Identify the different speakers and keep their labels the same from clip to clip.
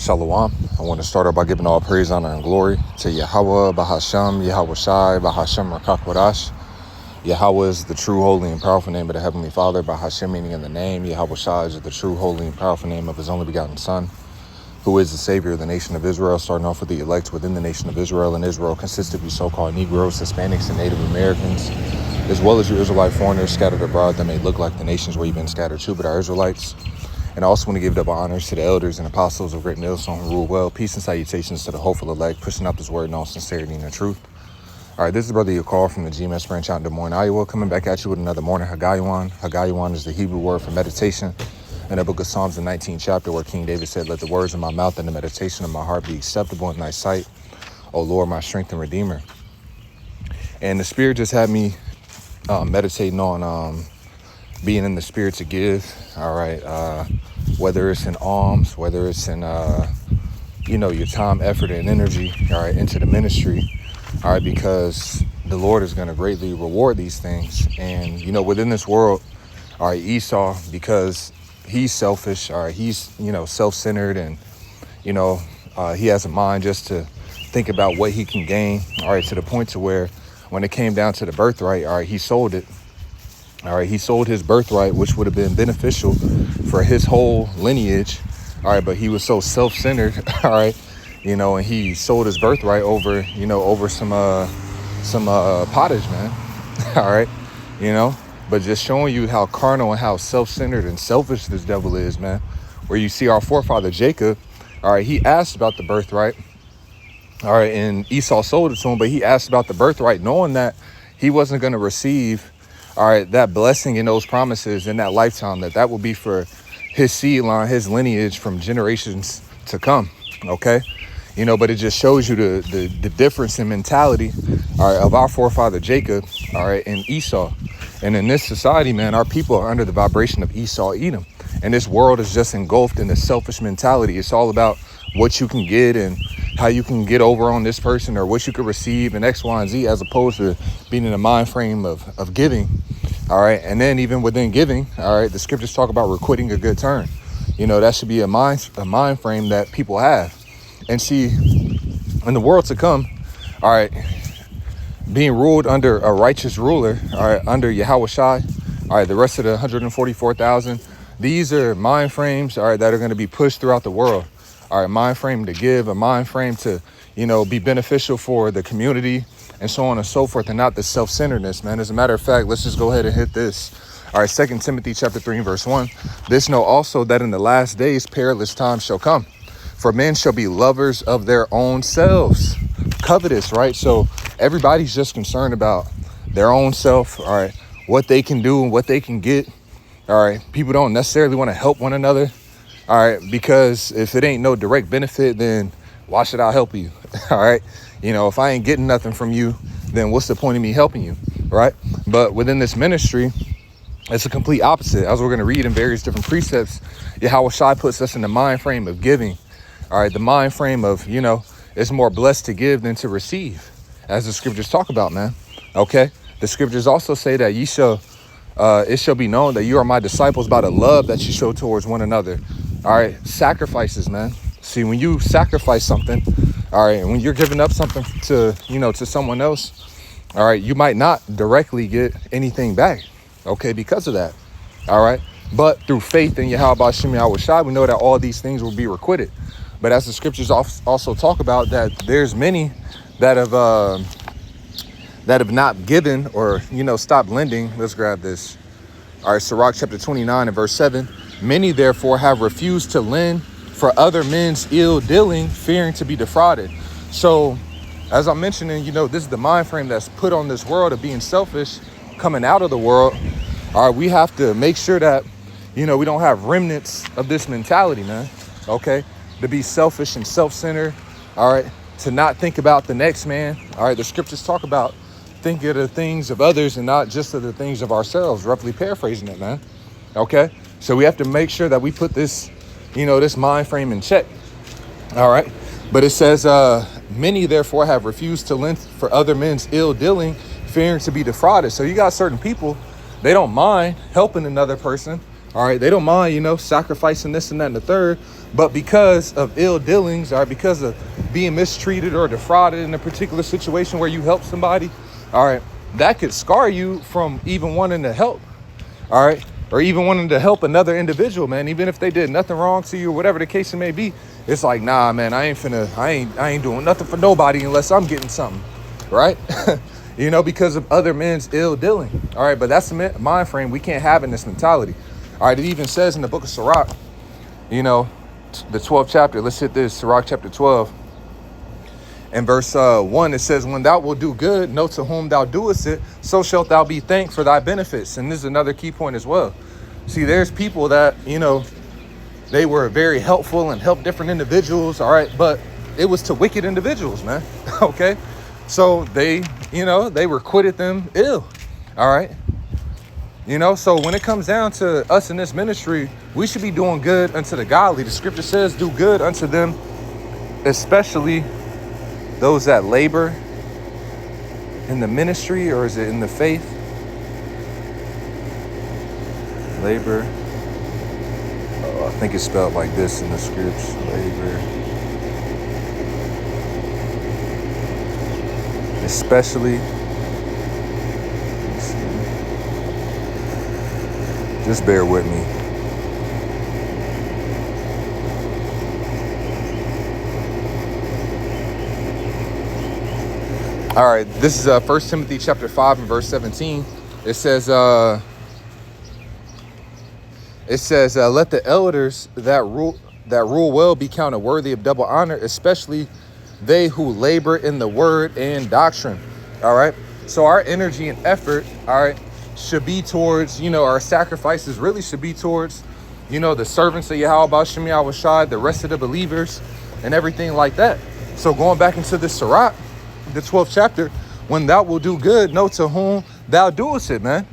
Speaker 1: Shalom. I want to start out by giving all praise, honor, and glory to Yahweh, Bahasham, Yahweh Shai, Bahasham Rakakwadash. Yahweh is the true, holy, and powerful name of the Heavenly Father. Bahasham meaning in the name. Yahweh Shai is the true, holy, and powerful name of his only begotten Son, who is the Savior of the nation of Israel, starting off with the elect within the nation of Israel. And Israel consists of you so-called Negroes, Hispanics, and Native Americans, as well as you Israelite foreigners scattered abroad that may look like the nations where you've been scattered to, but are Israelites. And I also want to give double honors to the elders and apostles of Great Millstone who rule well. Peace and salutations to the hopeful elect, pushing out this word in all sincerity and the truth. All right, this is Brother Yakar from the GMS branch out in Des Moines, Iowa, coming back at you with another morning Hagayawan. Hagayawan is the Hebrew word for meditation in the book of Psalms, the 19th chapter, where King David said, "Let the words of my mouth and the meditation of my heart be acceptable in thy sight, O Lord, my strength and redeemer." And the Spirit just had me meditating on being in the Spirit to give. All right, whether it's in alms, whether it's in your time, effort, and energy, all right, into the ministry, all right, because the Lord is going to greatly reward these things. And within this world, all right, Esau, because he's selfish, all right, he's self-centered, and he has a mind just to think about what he can gain, all right, to the point to where when it came down to the birthright, all right, he sold it. All right, he sold his birthright, which would have been beneficial for his whole lineage. All right, but he was so self-centered. All right, and he sold his birthright over some pottage, man. All right, but just showing you how carnal and how self-centered and selfish this devil is, man. Where you see our forefather Jacob, all right, he asked about the birthright. All right, and Esau sold it to him, but he asked about the birthright, knowing that he wasn't going to receive, all right, that blessing and those promises in that lifetime, that will be for his seed line, his lineage from generations to come. Okay. But it just shows you the difference in mentality, all right, of our forefather Jacob, all right, and Esau. And in this society, man, our people are under the vibration of Esau, Edom. And this world is just engulfed in the selfish mentality. It's all about what you can get and how you can get over on this person or what you could receive in X, Y, and Z, as opposed to being in a mind frame of giving. All right. And then even within giving, all right, the scriptures talk about requiting a good turn. That should be a mind frame that people have. And see, in the world to come, all right, being ruled under a righteous ruler, all right, under Yahweh Shai, all right, the rest of the 144,000, these are mind frames, all right, that are going to be pushed throughout the world. All right, mind frame to give, a mind frame to, be beneficial for the community and so on and so forth, and not the self-centeredness, man. As a matter of fact, let's just go ahead and hit this. All right, 2 Timothy chapter 3, verse 1. This know also that in the last days perilous times shall come. For men shall be lovers of their own selves, covetous, right? So everybody's just concerned about their own self, all right, what they can do and what they can get. All right, people don't necessarily want to help one another. All right, because if it ain't no direct benefit, then why should I help you? All right, if I ain't getting nothing from you, then what's the point of me helping you? Right. But within this ministry, it's a complete opposite. As we're going to read in various different precepts, Yahweh Shai puts us in the mind frame of giving. All right, the mind frame of, it's more blessed to give than to receive, as the scriptures talk about, man. Okay, the scriptures also say that it shall be known that you are my disciples by the love that you show towards one another. All right, sacrifices, man. See, when you sacrifice something, all right, and when you're giving up something to, to someone else, all right, you might not directly get anything back, okay, because of that. All right, but through faith in Yahweh B'Shem Yahweh Shai, we know that all these things will be requited. But as the scriptures also talk about, that there's many that have not given or, stopped lending. Let's grab this. All right, Sirach chapter 29 and verse 7. Many therefore have refused to lend for other men's ill dealing, fearing to be defrauded. So as I'm mentioning, this is the mind frame that's put on this world of being selfish coming out of the world. All right, we have to make sure that, we don't have remnants of this mentality, man. Okay. To be selfish and self-centered, all right, to not think about the next man. All right, the scriptures talk about thinking of the things of others and not just of the things of ourselves, roughly paraphrasing it, man. Okay, so we have to make sure that we put this, this mind frame in check. All right, but it says, many therefore have refused to lend for other men's ill dealing, fearing to be defrauded. So you got certain people, they don't mind helping another person All right, they don't mind, sacrificing this and that and the third, but because of ill dealings, all right, because of being mistreated or defrauded in a particular situation where you help somebody, all right, that could scar you from even wanting to help, all right, or even wanting to help another individual, man, even if they did nothing wrong to you or whatever the case it may be. It's like, nah, man, I ain't doing nothing for nobody unless I'm getting something, right? Because of other men's ill dealing, all right, but that's the mind frame we can't have in this mentality. All right, it even says in the book of Sirach, the 12th chapter. Let's hit this, Sirach chapter 12. And verse 1, it says, when thou wilt do good, know to whom thou doest it, so shalt thou be thanked for thy benefits. And this is another key point as well. See, there's people that, they were very helpful and helped different individuals, all right, but it was to wicked individuals, man, okay? So they requited them ill, all right? So when it comes down to us in this ministry, we should be doing good unto the godly. The scripture says, do good unto them, especially those that labor in the ministry, or is it in the faith? Labor. Oh, I think it's spelled like this in the scripts. Labor. Especially. Just bear with me. All right, this is 1 Timothy chapter 5 and verse 17. It says, let the elders that rule well be counted worthy of double honor, especially they who labor in the word and doctrine. All right, so our energy and effort, all right, should be towards, our sacrifices really should be towards, the servants of Yahweh B'Shem Yahweh Shai, the rest of the believers and everything like that. So going back into the Sirach, the 12th chapter, when thou wilt do good, know to whom thou doest it, man.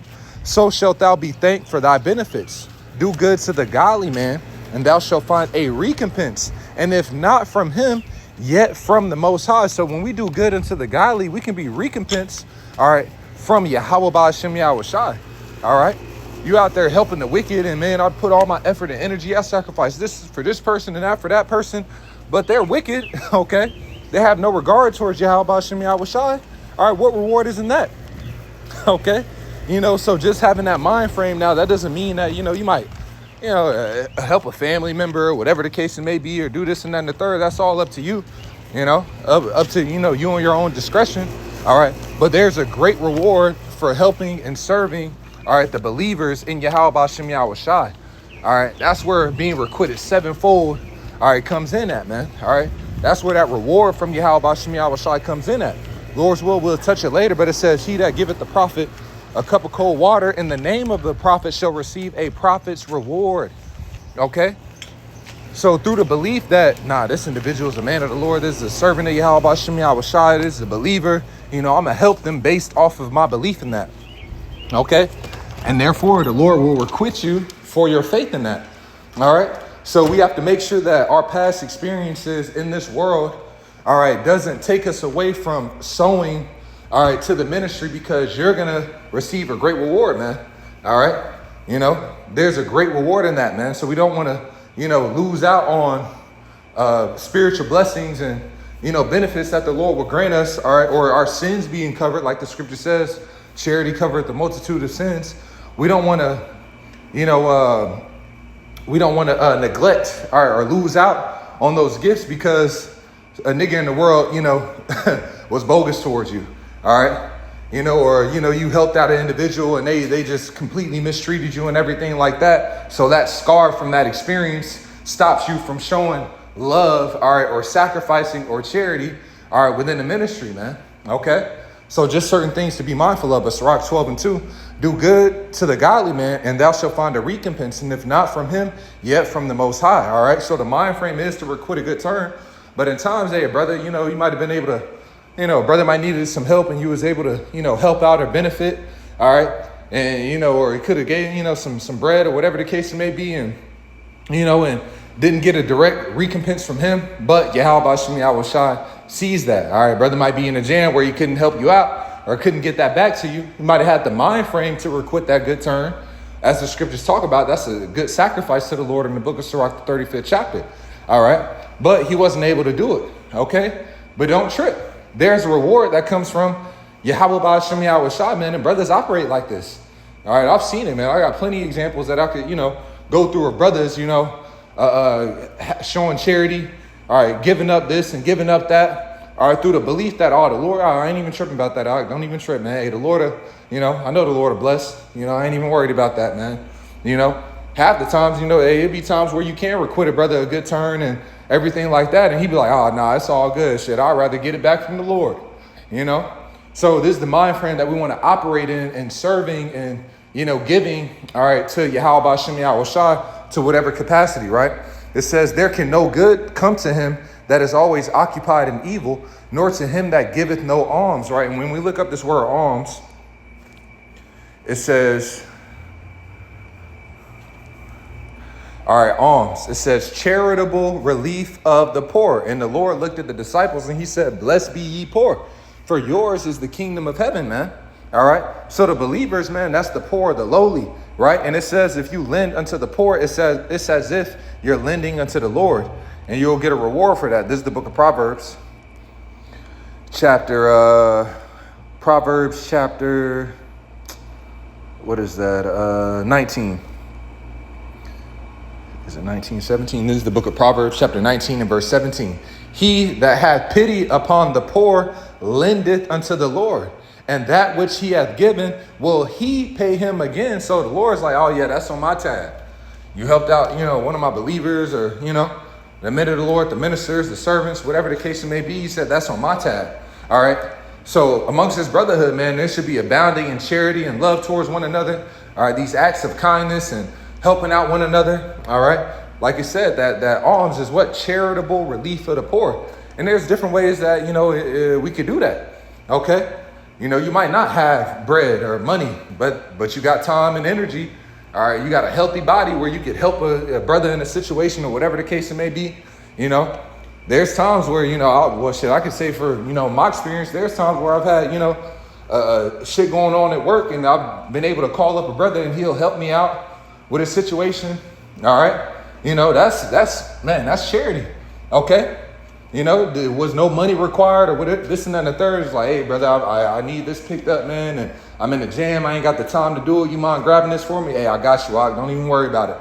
Speaker 1: So shalt thou be thanked for thy benefits. Do good to the godly man, and thou shalt find a recompense. And if not from him, yet from the Most High. So when we do good unto the godly, we can be recompensed, all right, from Yahweh B'Shem Yahweh Shai. All right, you out there helping the wicked, and man, I put all my effort and energy, I sacrifice this for this person and that for that person, but they're wicked. Okay, they have no regard towards Yahweh B'Shem Yahweh Shai. All right, what reward is in that? Okay, so just having that mind frame now, that doesn't mean that you might help a family member or whatever the case it may be, or do this and that and the third. That's all up to you, up to you and your own discretion. All right, but there's a great reward for helping and serving, all right, the believers in Yahweh B'Shem Yahweh Shai. All right, that's where being requited sevenfold, all right, comes in at, man. All right, that's where that reward from Yahweh B'Shem Yahweh Shai comes in at. Lord's will, we'll touch it later, but it says, he that giveth the prophet a cup of cold water in the name of the prophet shall receive a prophet's reward. Okay, so through the belief that, this individual is a man of the Lord, this is a servant of Yahweh B'Shem Yahweh Shai, this is a believer, I'm gonna help them based off of my belief in that. Okay, and therefore the Lord will requite you for your faith in that. All right, so we have to make sure that our past experiences in this world, all right, doesn't take us away from sowing, all right, to the ministry, because you're gonna receive a great reward, man. All right, there's a great reward in that, man. So we don't want to lose out on spiritual blessings and benefits that the Lord will grant us, all right, or our sins being covered, like the scripture says, charity covereth the multitude of sins. We don't want to neglect, all right, or lose out on those gifts because a nigga in the world was bogus towards you. All right, or you helped out an individual and they just completely mistreated you and everything like that. So that scar from that experience stops you from showing love, all right, or sacrificing or charity, all right, within the ministry, man. Okay, so just certain things to be mindful of. But Sirach 12:2, do good to the godly man, and thou shalt find a recompense, and if not from him, yet from the Most High. All right, so the mind frame is to requite a good turn, but in times, hey, brother, you might have been able to. Brother might needed some help and you was able to, help out or benefit. All right. And, or he could have gave, some bread or whatever the case may be. And, and didn't get a direct recompense from him. But Yahweh B'Shem Yahweh Shai sees that. All right. Brother might be in a jam where he couldn't help you out or couldn't get that back to you. He might have had the mind frame to requite that good turn. as the scriptures talk about, that's a good sacrifice to the Lord in the book of Sirach, the 35th chapter. All right. But he wasn't able to do it. Okay. But don't trip. There's a reward that comes from Yahweh Ba'ashem Yahweh Shai, man. And brothers operate like this. All right. I've seen it, man. I got plenty of examples that I could, go through of brothers, showing charity. All right. Giving up this and giving up that. All right. Through the belief that, the Lord, I ain't even tripping about that. Don't even trip, man. Hey, the Lord, I know the Lord will bless. I ain't even worried about that, man. Half the times, it'd be times where you can requite a brother a good turn and everything like that. And he'd be like, oh, nah, it's all good. Shit, I'd rather get it back from the Lord, So this is the mind frame that we want to operate in and serving and, giving, all right, to Yahweh Ba'ashem Yahweh Shai to whatever capacity, right? It says, there can no good come to him that is always occupied in evil, nor to him that giveth no alms, right? And when we look up this word alms, it says, all right, alms. It says charitable relief of the poor. And the Lord looked at the disciples and he said, blessed be ye poor, for yours is the kingdom of heaven, man. All right. So the believers, man, that's the poor, the lowly, right? And it says, if you lend unto the poor, it's as if you're lending unto the Lord and you'll get a reward for that. This is the book of Proverbs, Proverbs chapter, what is that? 19. Is it 19, 17? This is the book of Proverbs, chapter 19 and verse 17. He that hath pity upon the poor lendeth unto the Lord, and that which he hath given will he pay him again. So the Lord's like, oh yeah, that's on my tab. You helped out, one of my believers, or, the men of the Lord, the ministers, the servants, whatever the case may be. He said, that's on my tab. All right. So amongst this brotherhood, man, there should be abounding in charity and love towards one another. All right. These acts of kindness and helping out one another. All right. Like I said, that alms is what? Charitable relief of the poor. And there's different ways that, we could do that. Okay. You might not have bread or money, but you got time and energy. All right. You got a healthy body where you could help a brother in a situation or whatever the case it may be. There's times where, I could say for, my experience, there's times where I've had, shit going on at work and I've been able to call up a brother and he'll help me out with a situation. All right. That's charity. Okay. There was no money required or whatever, this and that and the third. It's like, hey brother, I need this picked up, man. And I'm in the jam. I ain't got the time to do it. You mind grabbing this for me? Hey, I got you. Don't even worry about it.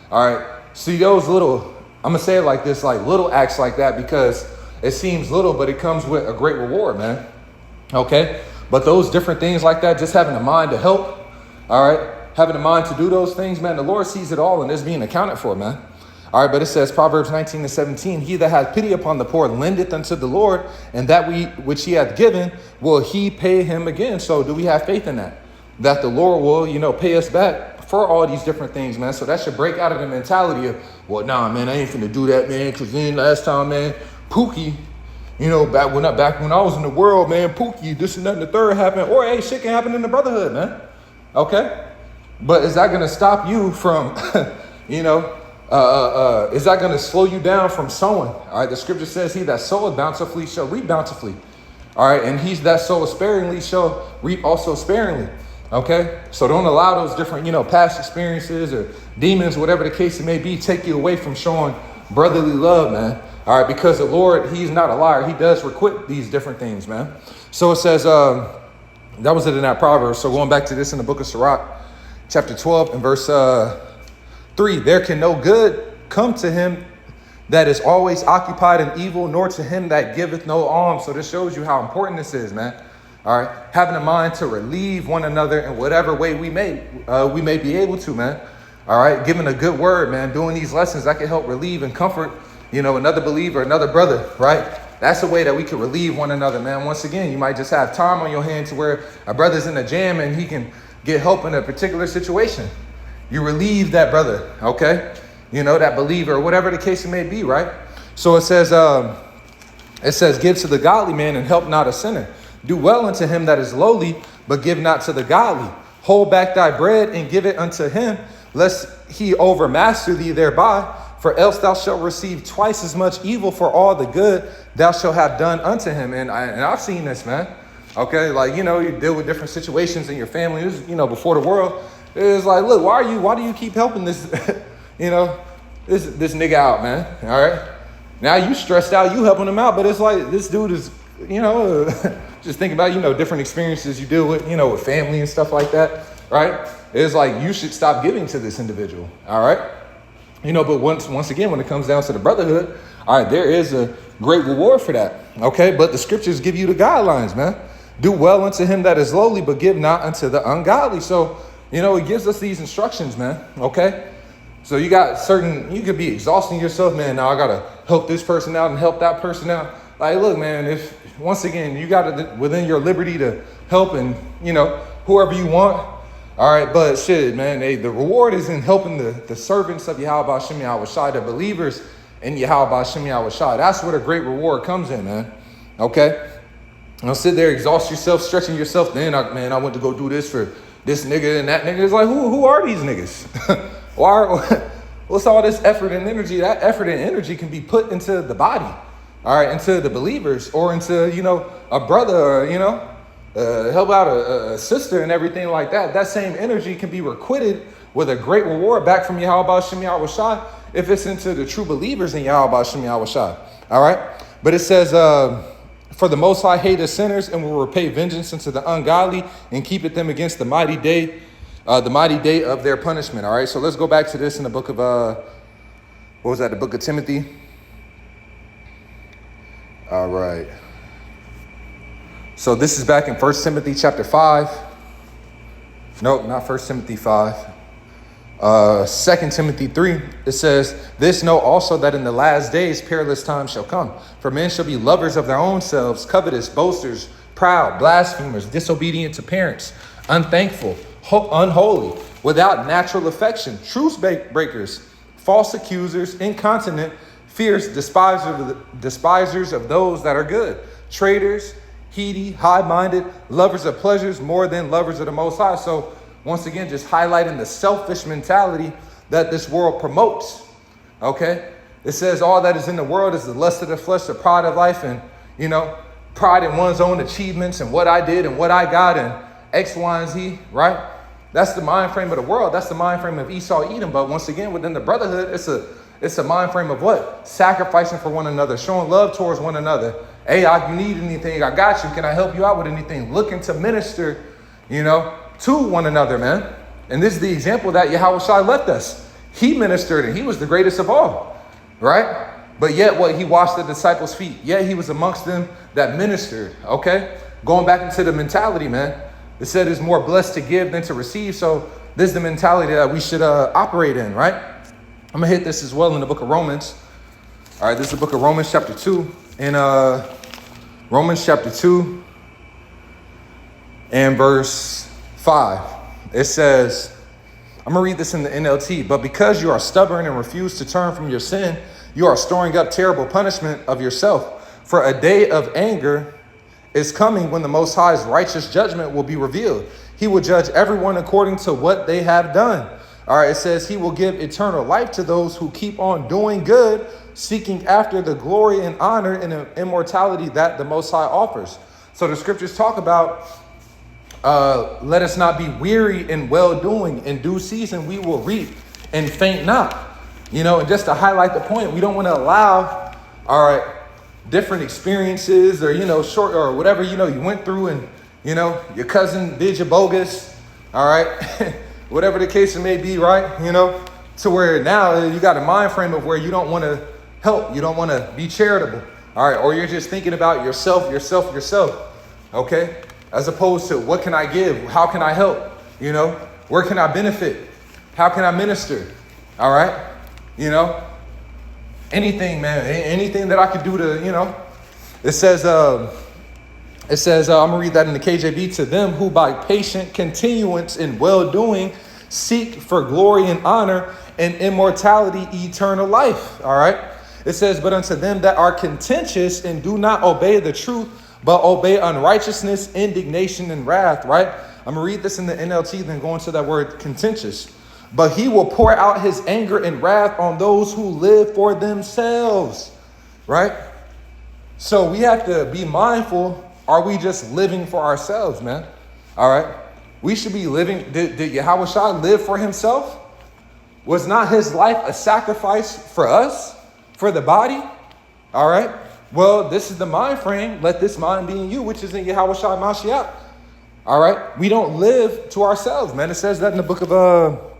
Speaker 1: All right. See those little, I'm going to say it like this, like little acts like that, because it seems little, but it comes with a great reward, man. Okay. But those different things like that, just having a mind to help. All right. Having a mind to do those things, man, the Lord sees it all and it's being accounted for, man. All right, but it says, Proverbs 19 and 17, he that hath pity upon the poor lendeth unto the Lord, and that which he hath given will he pay him again. So do we have faith in that? That the Lord will, pay us back for all these different things, man. So that should break out of the mentality of, well, nah, man, I ain't finna do that, man, because then last time, man, Pookie, back when I was in the world, man, Pookie, this and that and the third happened. Or, hey, shit can happen in the brotherhood, man. Okay? But is that going to stop you from, is that going to slow you down from sowing? All right. The scripture says he that soweth bountifully shall reap bountifully. All right. And he that soweth sparingly shall reap also sparingly. Okay. So don't allow those different, past experiences or demons, whatever the case it may be, take you away from showing brotherly love, man. All right. Because the Lord, he's not a liar. He does requite these different things, man. So it says, that was it in that Proverbs. So going back to this in the book of Sirach, chapter 12 and verse 3, there can no good come to him that is always occupied in evil, nor to him that giveth no alms. So this shows you how important this is, man. All right. Having a mind to relieve one another in whatever way we may be able to, man. All right. Giving a good word, man. Doing these lessons that can help relieve and comfort, another believer, another brother, right? That's a way that we can relieve one another, man. Once again, you might just have time on your hand to where a brother's in a jam and he can get help in a particular situation. You relieve that brother, okay? That believer, or whatever the case it may be, right? So it says, give to the godly man and help not a sinner. Do well unto him that is lowly, but give not to the godly. Hold back thy bread and give it unto him, lest he overmaster thee thereby. For else thou shalt receive twice as much evil for all the good thou shalt have done unto him. And I've seen this, man. Okay, like, you deal with different situations in your family. This is, before the world. It's like, look, why do you keep helping this, this nigga out, man? All right. Now you stressed out, you helping him out, but it's like this dude is, just thinking about, different experiences you deal with, with family and stuff like that, right? It's like you should stop giving to this individual, all right? But once again, when it comes down to the brotherhood, all right, there is a great reward for that, okay? But the scriptures give you the guidelines, man. Do well unto him that is lowly, but give not unto the ungodly. So, it gives us these instructions, man, okay? So you could be exhausting yourself, man. Now I got to help this person out and help that person out. Like, look, man, once again, you got it within your liberty to help and, whoever you want. All right, but shit, man, the reward is in helping the servants of Yahweh Hashem Yahweh Shai, the believers in Yahweh Hashem Yahweh Shai. That's where the great reward comes in, man. Okay? Don't sit there, exhaust yourself, stretching yourself. Then, I went to go do this for this nigga and that nigga. It's like, who are these niggas? What's all this effort and energy? That effort and energy can be put into the body, all right, into the believers, or into, a brother, or, help out a sister and everything like that. That same energy can be requited with a great reward back from Yahweh Hashem Yahweh Shai if it's into the true believers in Yahweh Hashem Yahweh Shai. All right. But it says, for the Most High hateth sinners and will repay vengeance unto the ungodly and keepeth them against the mighty day of their punishment. All right. So let's go back to this in the book of, the book of Timothy. All right. So this is back in 1 Timothy chapter 5. Nope, not 1 Timothy 5. 2 Timothy 3, it says, this know also that in the last days perilous times shall come. For men shall be lovers of their own selves, covetous, boasters, proud, blasphemers, disobedient to parents, unthankful, unholy, without natural affection, truce breakers, false accusers, incontinent, fierce, despisers of those that are good, traitors, heady, high-minded, lovers of pleasures more than lovers of the Most High. So once again, just highlighting the selfish mentality that this world promotes, okay? It says all that is in the world is the lust of the flesh, the pride of life, and, pride in one's own achievements and what I did and what I got and X, Y, and Z, right? That's the mind frame of the world. That's the mind frame of Esau, Edom. But once again, within the brotherhood, it's a mind frame of what? Sacrificing for one another, showing love towards one another. Hey, you need anything, I got you. Can I help you out with anything? Looking to minister, to one another, man. And this is the example that Yahweh Shai left us. He ministered and he was the greatest of all, right? But yet he washed the disciples' feet. Yet he was amongst them that ministered, okay? Going back into the mentality, man. It said it's more blessed to give than to receive. So this is the mentality that we should operate in, right? I'm going to hit this as well in the book of Romans. All right, this is the book of Romans chapter 2. In Romans chapter 2 and verse 5, it says, I'm going to read this in the NLT. But because you are stubborn and refuse to turn from your sin, you are storing up terrible punishment of yourself. For a day of anger is coming when the Most High's righteous judgment will be revealed. He will judge everyone according to what they have done. All right, it says he will give eternal life to those who keep on doing good, seeking after the glory and honor and immortality that the Most High offers. So the scriptures talk about, let us not be weary in well-doing. In due season, we will reap and faint not. And just to highlight the point, we don't want to allow, all right, different experiences or, short or whatever, you went through and, your cousin did you bogus, all right, whatever the case it may be, right, to where now you got a mind frame of where you don't want to help, you don't want to be charitable, all right, or you're just thinking about yourself, okay, as opposed to what can I give, how can I help, where can I benefit, how can I minister, all right, anything, man, anything that I could do to, it says, I'm going to read that in the KJV, to them who by patient continuance in well-doing seek for glory and honor and immortality, eternal life. All right. It says, but unto them that are contentious and do not obey the truth, but obey unrighteousness, indignation, and wrath. Right. I'm going to read this in the NLT, then go into that word contentious. But he will pour out his anger and wrath on those who live for themselves. Right. So we have to be mindful. Are we just living for ourselves, man? All right. We should be living. Did Yahweh Shai live for himself? Was not his life a sacrifice for us, for the body? All right. Well, this is the mind frame. Let this mind be in you, which is in Yahweh Shai Mashiach. All right. We don't live to ourselves, man. It says that in the book of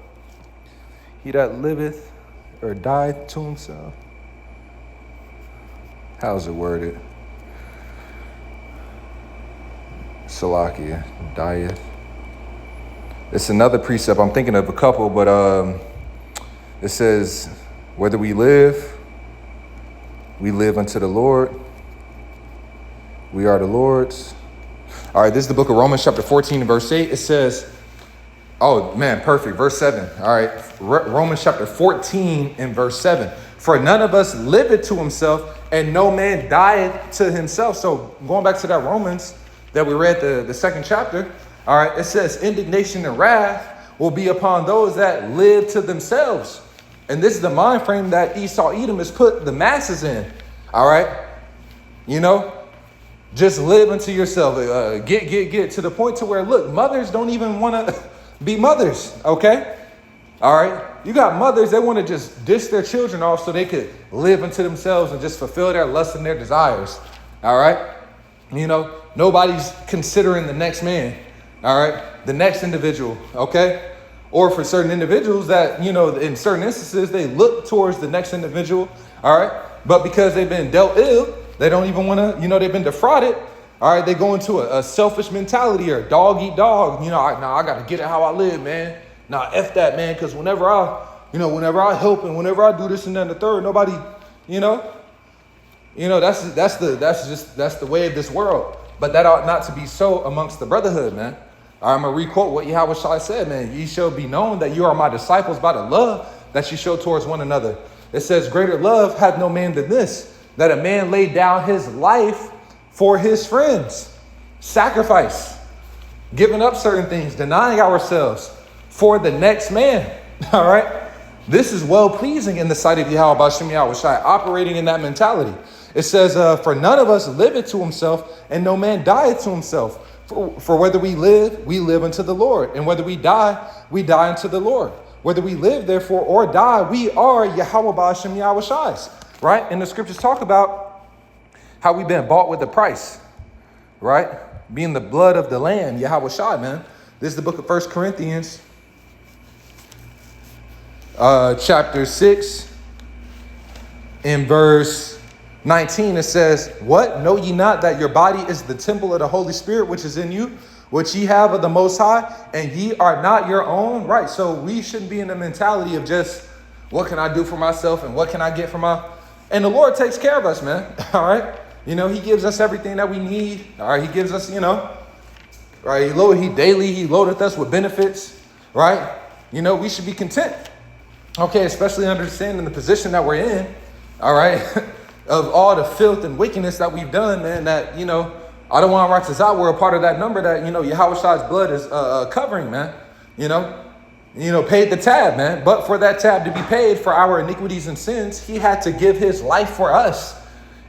Speaker 1: he that liveth or dieth to himself. How's it worded? Salakia, dieth. It's another precept. I'm thinking of a couple, but it says, whether we live unto the Lord. We are the Lord's. All right, this is the book of Romans chapter 14 and verse 8. It says, oh man, perfect. Verse 7. All right, Romans chapter 14 and verse 7. For none of us liveth to himself, and no man dieth to himself. So going back to that Romans that we read the second chapter, all right, it says indignation and wrath will be upon those that live to themselves. And this is the mind frame that Esau Edom has put the masses in. All right. Just live unto yourself. Get to the point to where, look, mothers don't even want to be mothers. OK. All right. You got mothers, they want to just dish their children off so they could live unto themselves and just fulfill their lusts and their desires. All right. Nobody's considering the next man. All right. The next individual. OK. Or for certain individuals that, in certain instances, they look towards the next individual. All right. But because they've been dealt ill, they don't even want to, they've been defrauded. All right. They go into a selfish mentality or dog eat dog. I got to get it how I live, man. Nah, F that, man. Because whenever I help and whenever I do this and then the third, nobody, that's the way of this world. But that ought not to be so amongst the brotherhood, man. I'm going to requote what Yahweh Shai said, man. Ye shall be known that you are my disciples by the love that you show towards one another. It says, greater love hath no man than this, that a man laid down his life for his friends. Sacrifice. Giving up certain things, denying ourselves for the next man. All right. This is well pleasing in the sight of Yahweh Bashem Yahweh Shai, operating in that mentality. It says, for none of us liveth to himself, and no man dieth to himself. For whether we live unto the Lord. And whether we die unto the Lord. Whether we live, therefore, or die, we are Yahweh Ba'ashem Yahweh Shai's. Right? And the scriptures talk about how we've been bought with a price. Right? Being the blood of the Lamb, Yahweh Shai, man. This is the book of 1 Corinthians. Chapter 6. In verse 19, it says, what? Know ye not that your body is the temple of the Holy Spirit, which is in you, which ye have of the Most High, and ye are not your own? Right. So we shouldn't be in the mentality of just, what can I do for myself and what can I get for my... And the Lord takes care of us, man. All right. He gives us everything that we need. All right. He gives us, right. He loadeth us with benefits. Right. We should be content. Okay. Especially understanding the position that we're in. All right. Of all the filth and wickedness that we've done, man, that, I don't want to write this out. We're a part of that number that, Yahweh Shai's blood is covering, man. Paid the tab, man. But for that tab to be paid for our iniquities and sins, he had to give his life for us.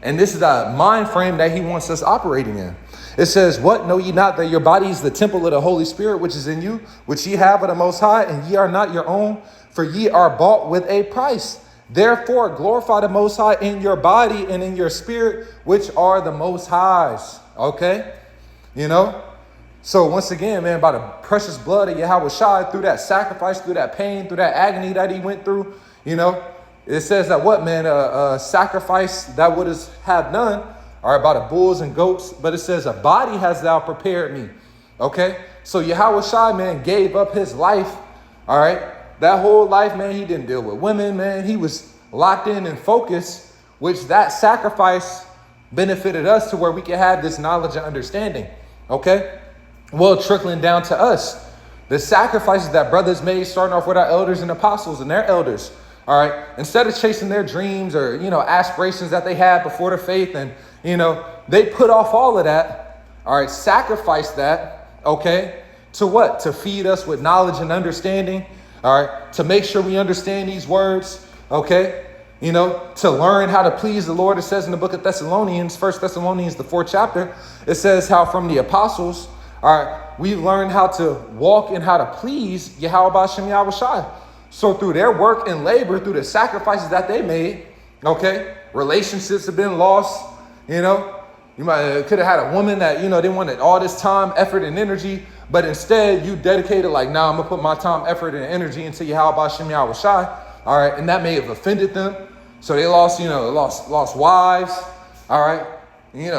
Speaker 1: And this is the mind frame that he wants us operating in. It says, what? Know ye not that your body is the temple of the Holy Spirit, which is in you, which ye have of the Most High, and ye are not your own, for ye are bought with a price. Therefore, glorify the Most High in your body and in your spirit, which are the Most High's. Okay? So once again, man, by the precious blood of Yahweh Shai, through that sacrifice, through that pain, through that agony that he went through, it says that what, man, a sacrifice that would have none, all right, by the bulls and goats, but it says a body has thou prepared me. Okay? So Yahweh Shai, man, gave up his life, all right? That whole life, man, he didn't deal with women, man. He was locked in and focused, which that sacrifice benefited us to where we could have this knowledge and understanding. Okay? Well, trickling down to us. The sacrifices that brothers made, starting off with our elders and apostles and their elders. All right? Instead of chasing their dreams or, aspirations that they had before the faith and, they put off all of that. All right? Sacrifice that. Okay? To what? To feed us with knowledge and understanding. All right, to make sure we understand these words, okay, to learn how to please the Lord. It says in the book of Thessalonians, 1 Thessalonians, the 4th chapter, it says how from the apostles, All right. We learned how to walk and how to please Yahweh Bashem Yahweh Shai. So through their work and labor, through the sacrifices that they made, okay, relationships have been lost, you know. You might could have had a woman that, they wanted all this time, effort, and energy, but instead you dedicated like, nah, I'm going to put my time, effort, and energy into Yahweh Bashem Yahweh Shai. All right. And that may have offended them. So they lost, lost wives. All right.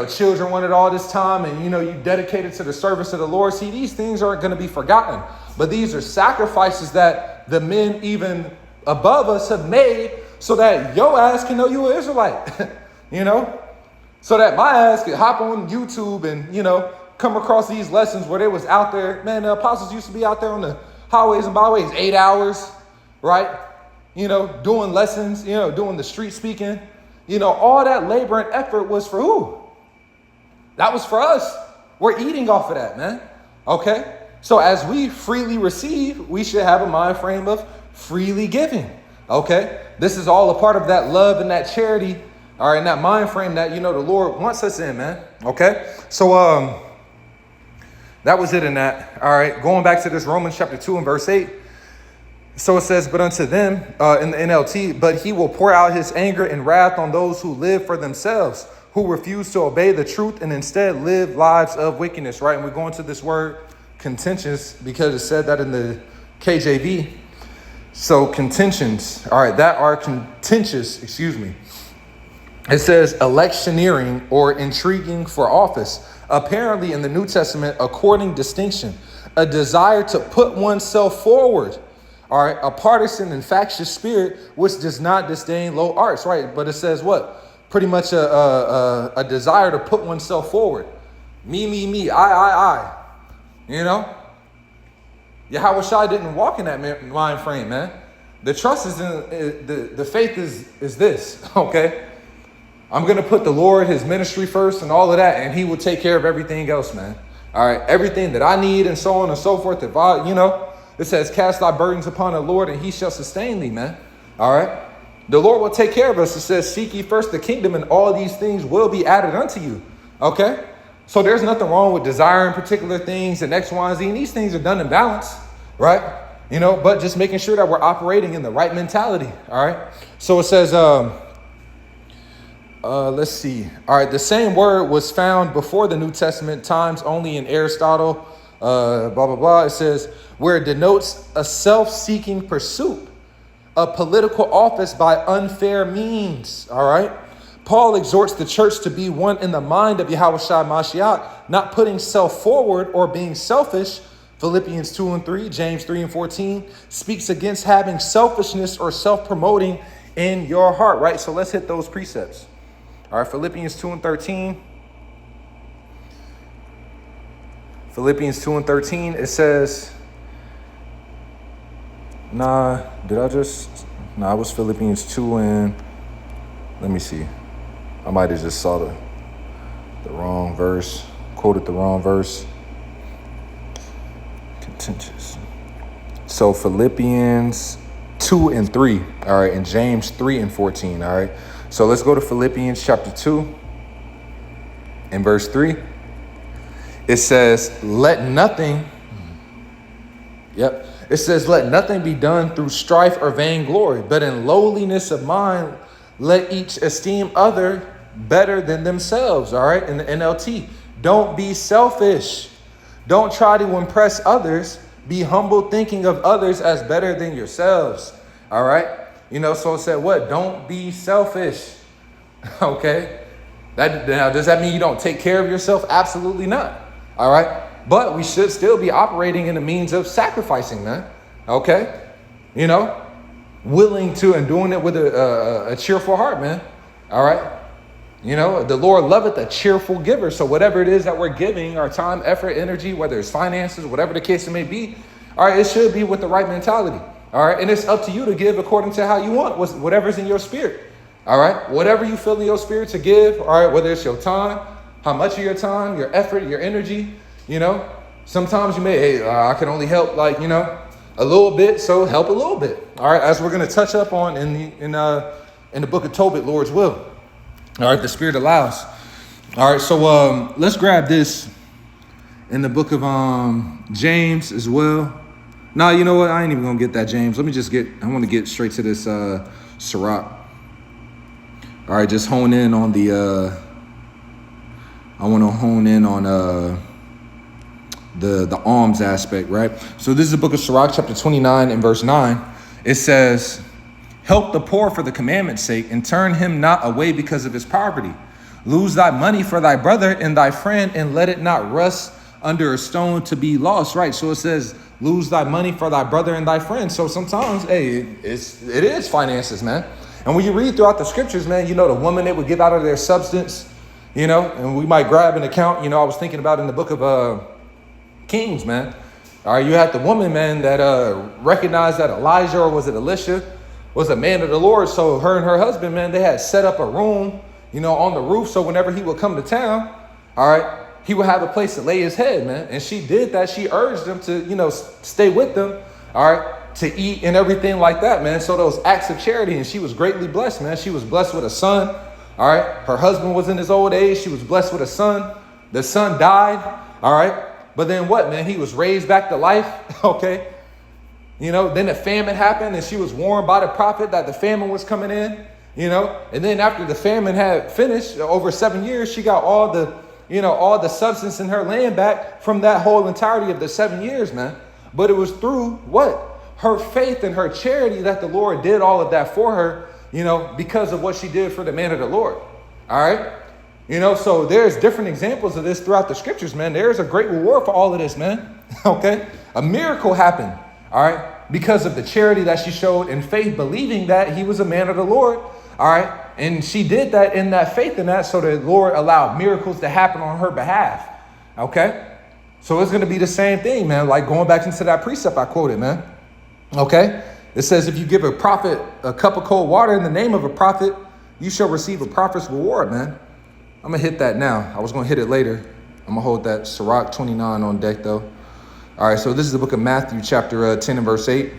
Speaker 1: Children wanted all this time, and, you dedicated to the service of the Lord. See, these things aren't going to be forgotten, but these are sacrifices that the men even above us have made so that your ass can know you an Israelite, so that my ass could hop on YouTube and, come across these lessons where they was out there. Man, the apostles used to be out there on the highways and byways, 8 hours, right? Doing lessons, doing the street speaking, all that labor and effort was for who? That was for us. We're eating off of that, man. Okay. So as we freely receive, we should have a mind frame of freely giving. Okay. This is all a part of that love and that charity. All right. And that mind frame that, the Lord wants us in, man. Okay. So, that was it in that. All right. Going back to this Romans chapter 2 and verse 8. So it says, but unto them in the NLT, but he will pour out his anger and wrath on those who live for themselves, who refuse to obey the truth and instead live lives of wickedness, right? And we're going to this word contentious because it said that in the KJV. So contentions, all right, that are contentious, It says electioneering or intriguing for office. Apparently in the New Testament, according distinction, a desire to put oneself forward. All right, a partisan and factious spirit which does not disdain low arts, right? But it says what? Pretty much a desire to put oneself forward. Me, I. Yahweh Shai didn't walk in that mind frame, man. The trust is in the faith is this, okay? I'm gonna put the Lord, his ministry first and all of that, and he will take care of everything else, man. All right, everything that I need and so on and so forth. If I, it says, cast thy burdens upon the Lord and he shall sustain thee, man. All right. The Lord will take care of us. It says, seek ye first the kingdom and all these things will be added unto you. Okay. So there's nothing wrong with desiring particular things and X, Y, and Z. And these things are done in balance, right? But just making sure that we're operating in the right mentality. All right. So it says, let's see. All right. The same word was found before the New Testament times only in Aristotle, blah, blah, blah. It says, where it denotes a self-seeking pursuit of political office by unfair means. All right. Paul exhorts the church to be one in the mind of Yahweh Shai Mashiach, not putting self forward or being selfish. Philippians 2 and 3, James 3 and 14 speaks against having selfishness or self-promoting in your heart. Right. So let's hit those precepts. All right. Philippians 2 and 13. Philippians 2 and 13, it says, it was Philippians 2 and, let me see. I might have just saw the wrong verse, quoted the wrong verse. Contentious. So Philippians 2 and 3, all right, and James 3 and 14, all right. So let's go to Philippians chapter 2 and verse 3. It says, let nothing be done through strife or vainglory, but in lowliness of mind, let each esteem other better than themselves. All right. In the NLT, don't be selfish. Don't try to impress others. Be humble, thinking of others as better than yourselves. All right. So it said what? Don't be selfish. Okay. Now, does that mean you don't take care of yourself? Absolutely not. All right. But we should still be operating in the means of sacrificing, man. Okay. Willing to and doing it with a cheerful heart, man. All right. The Lord loveth a cheerful giver. So whatever it is that we're giving, our time, effort, energy, whether it's finances, whatever the case it may be, all right, it should be with the right mentality. All right. And it's up to you to give according to how you want, whatever's in your spirit. All right. Whatever you feel in your spirit to give. All right. Whether it's your time, how much of your time, your effort, your energy, sometimes you may, I can only help a little bit. So help a little bit. All right. As we're going to touch up on in the book of Tobit, Lord's will. All right. The Spirit allows. All right. So let's grab this in the book of James as well. Nah, you know what? I ain't even gonna get that James. Let me just I want to get straight to this Sirach. All right, just hone in on the I want to hone in on the alms aspect, right? So this is the book of Sirach, chapter 29 and verse 9. It says, help the poor for the commandment's sake, and turn him not away because of his poverty. Lose thy money for thy brother and thy friend, and let it not rust under a stone to be lost, right? So it says, lose thy money for thy brother and thy friend. So sometimes, hey, it is finances, man. And when you read throughout the scriptures, man, you know, the woman, they would give out of their substance, you know, and we might grab an account, you know, I was thinking about in the book of Kings, man. All right, you had the woman, man, that recognized that Elijah, or was it Elisha, was a man of the Lord. So her and her husband, man, they had set up a room, you know, on the roof. So whenever he would come to town, all right, he would have a place to lay his head, man. And she did that. She urged him to, you know, stay with them, all right, to eat and everything like that, man. So those acts of charity, and she was greatly blessed, man. She was blessed with a son, all right. Her husband was in his old age. She was blessed with a son. The son died, all right. But then what, man? He was raised back to life, okay. You know, then the famine happened, and she was warned by the prophet that the famine was coming in, you know. And then after the famine had finished, over 7 years, she got all the substance in her land back from that whole entirety of the 7 years, man. But it was through what? Her faith and her charity that the Lord did all of that for her, you know, because of what she did for the man of the Lord. All right. You know, so there's different examples of this throughout the scriptures, man. There's a great reward for all of this, man. Okay. A miracle happened. All right. Because of the charity that she showed in faith, believing that he was a man of the Lord. All right. And she did that in that faith in that. So the Lord allowed miracles to happen on her behalf. Okay. So it's going to be the same thing, man. Like going back into that precept I quoted, man. Okay. It says, if you give a prophet a cup of cold water in the name of a prophet, you shall receive a prophet's reward, man. I'm going to hit that now. I was going to hit it later. I'm going to hold that Sirach 29 on deck, though. All right, so this is the book of Matthew, chapter 10 and verse 8.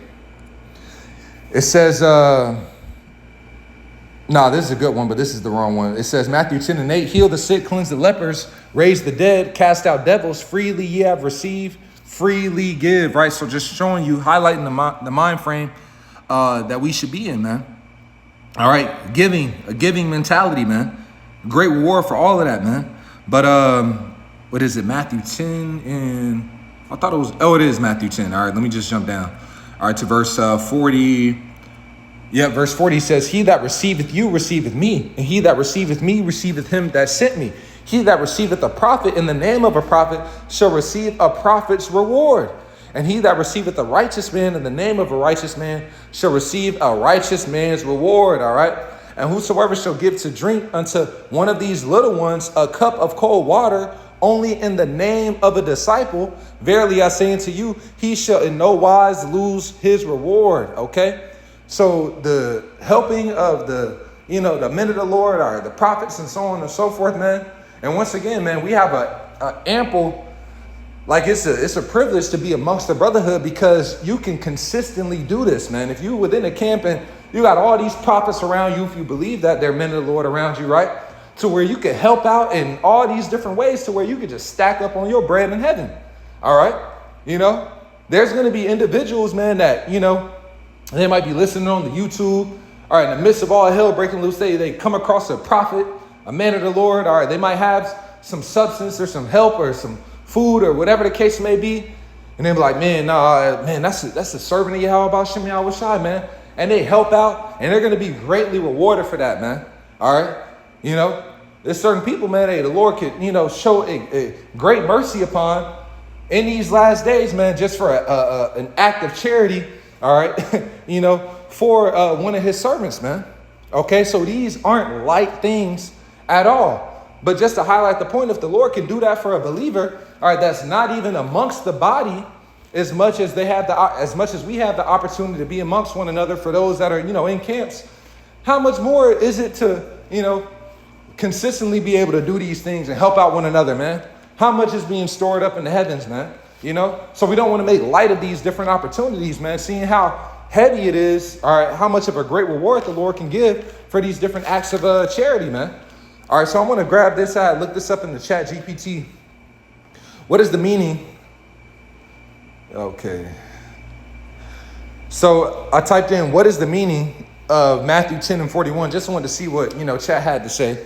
Speaker 1: It says, this is a good one, but this is the wrong one. It says, Matthew 10 and 8, heal the sick, cleanse the lepers, raise the dead, cast out devils, freely ye have received, freely give, right? So just showing you, highlighting the mind frame that we should be in, man. All right, a giving mentality, man. Great reward for all of that, man. But what is it? Matthew 10 and I thought it was, it is Matthew 10. All right, let me just jump down. All right, to verse 40. Yeah, verse 40 says, he that receiveth you receiveth me, and he that receiveth me receiveth him that sent me. He that receiveth a prophet in the name of a prophet shall receive a prophet's reward. And he that receiveth a righteous man in the name of a righteous man shall receive a righteous man's reward. All right. And whosoever shall give to drink unto one of these little ones a cup of cold water only in the name of a disciple, verily I say unto you, he shall in no wise lose his reward. Okay. So the helping of the men of the Lord are the prophets and so on and so forth, man. And once again, man, we have a ample, like it's a privilege to be amongst the brotherhood because you can consistently do this, man. If you within a camp and you got all these prophets around you, if you believe that they're men of the Lord around you, right? To where you can help out in all these different ways to where you can just stack up on your bread in heaven. All right. You know, there's going to be individuals, man, that, you know, they might be listening on the YouTube. All right. In the midst of all hell breaking loose, they come across a prophet, a man of the Lord. All right. They might have some substance or some help or some food or whatever the case may be. And they'll be like, man, that's a servant of Yahweh about Shem Yahweh Shai, man. And they help out and they're going to be greatly rewarded for that, man. All right. You know, there's certain people, man, the Lord could, show a great mercy upon in these last days, man, just for an act of charity. All right. For one of his servants, man. Okay. So these aren't light things at all. But just to highlight the point, if the Lord can do that for a believer, all right, that's not even amongst the body as much as we have the opportunity to be amongst one another for those that are, in camps. How much more is it to, consistently be able to do these things and help out one another, man? How much is being stored up in the heavens, man? So we don't want to make light of these different opportunities, man, seeing how heavy it is, all right, how much of a great reward the Lord can give for these different acts of charity, man. All right, so I'm going to grab this. I looked this up in the chat GPT. What is the meaning? Okay. So I typed in, what is the meaning of Matthew 10 and 41? Just wanted to see what, chat had to say.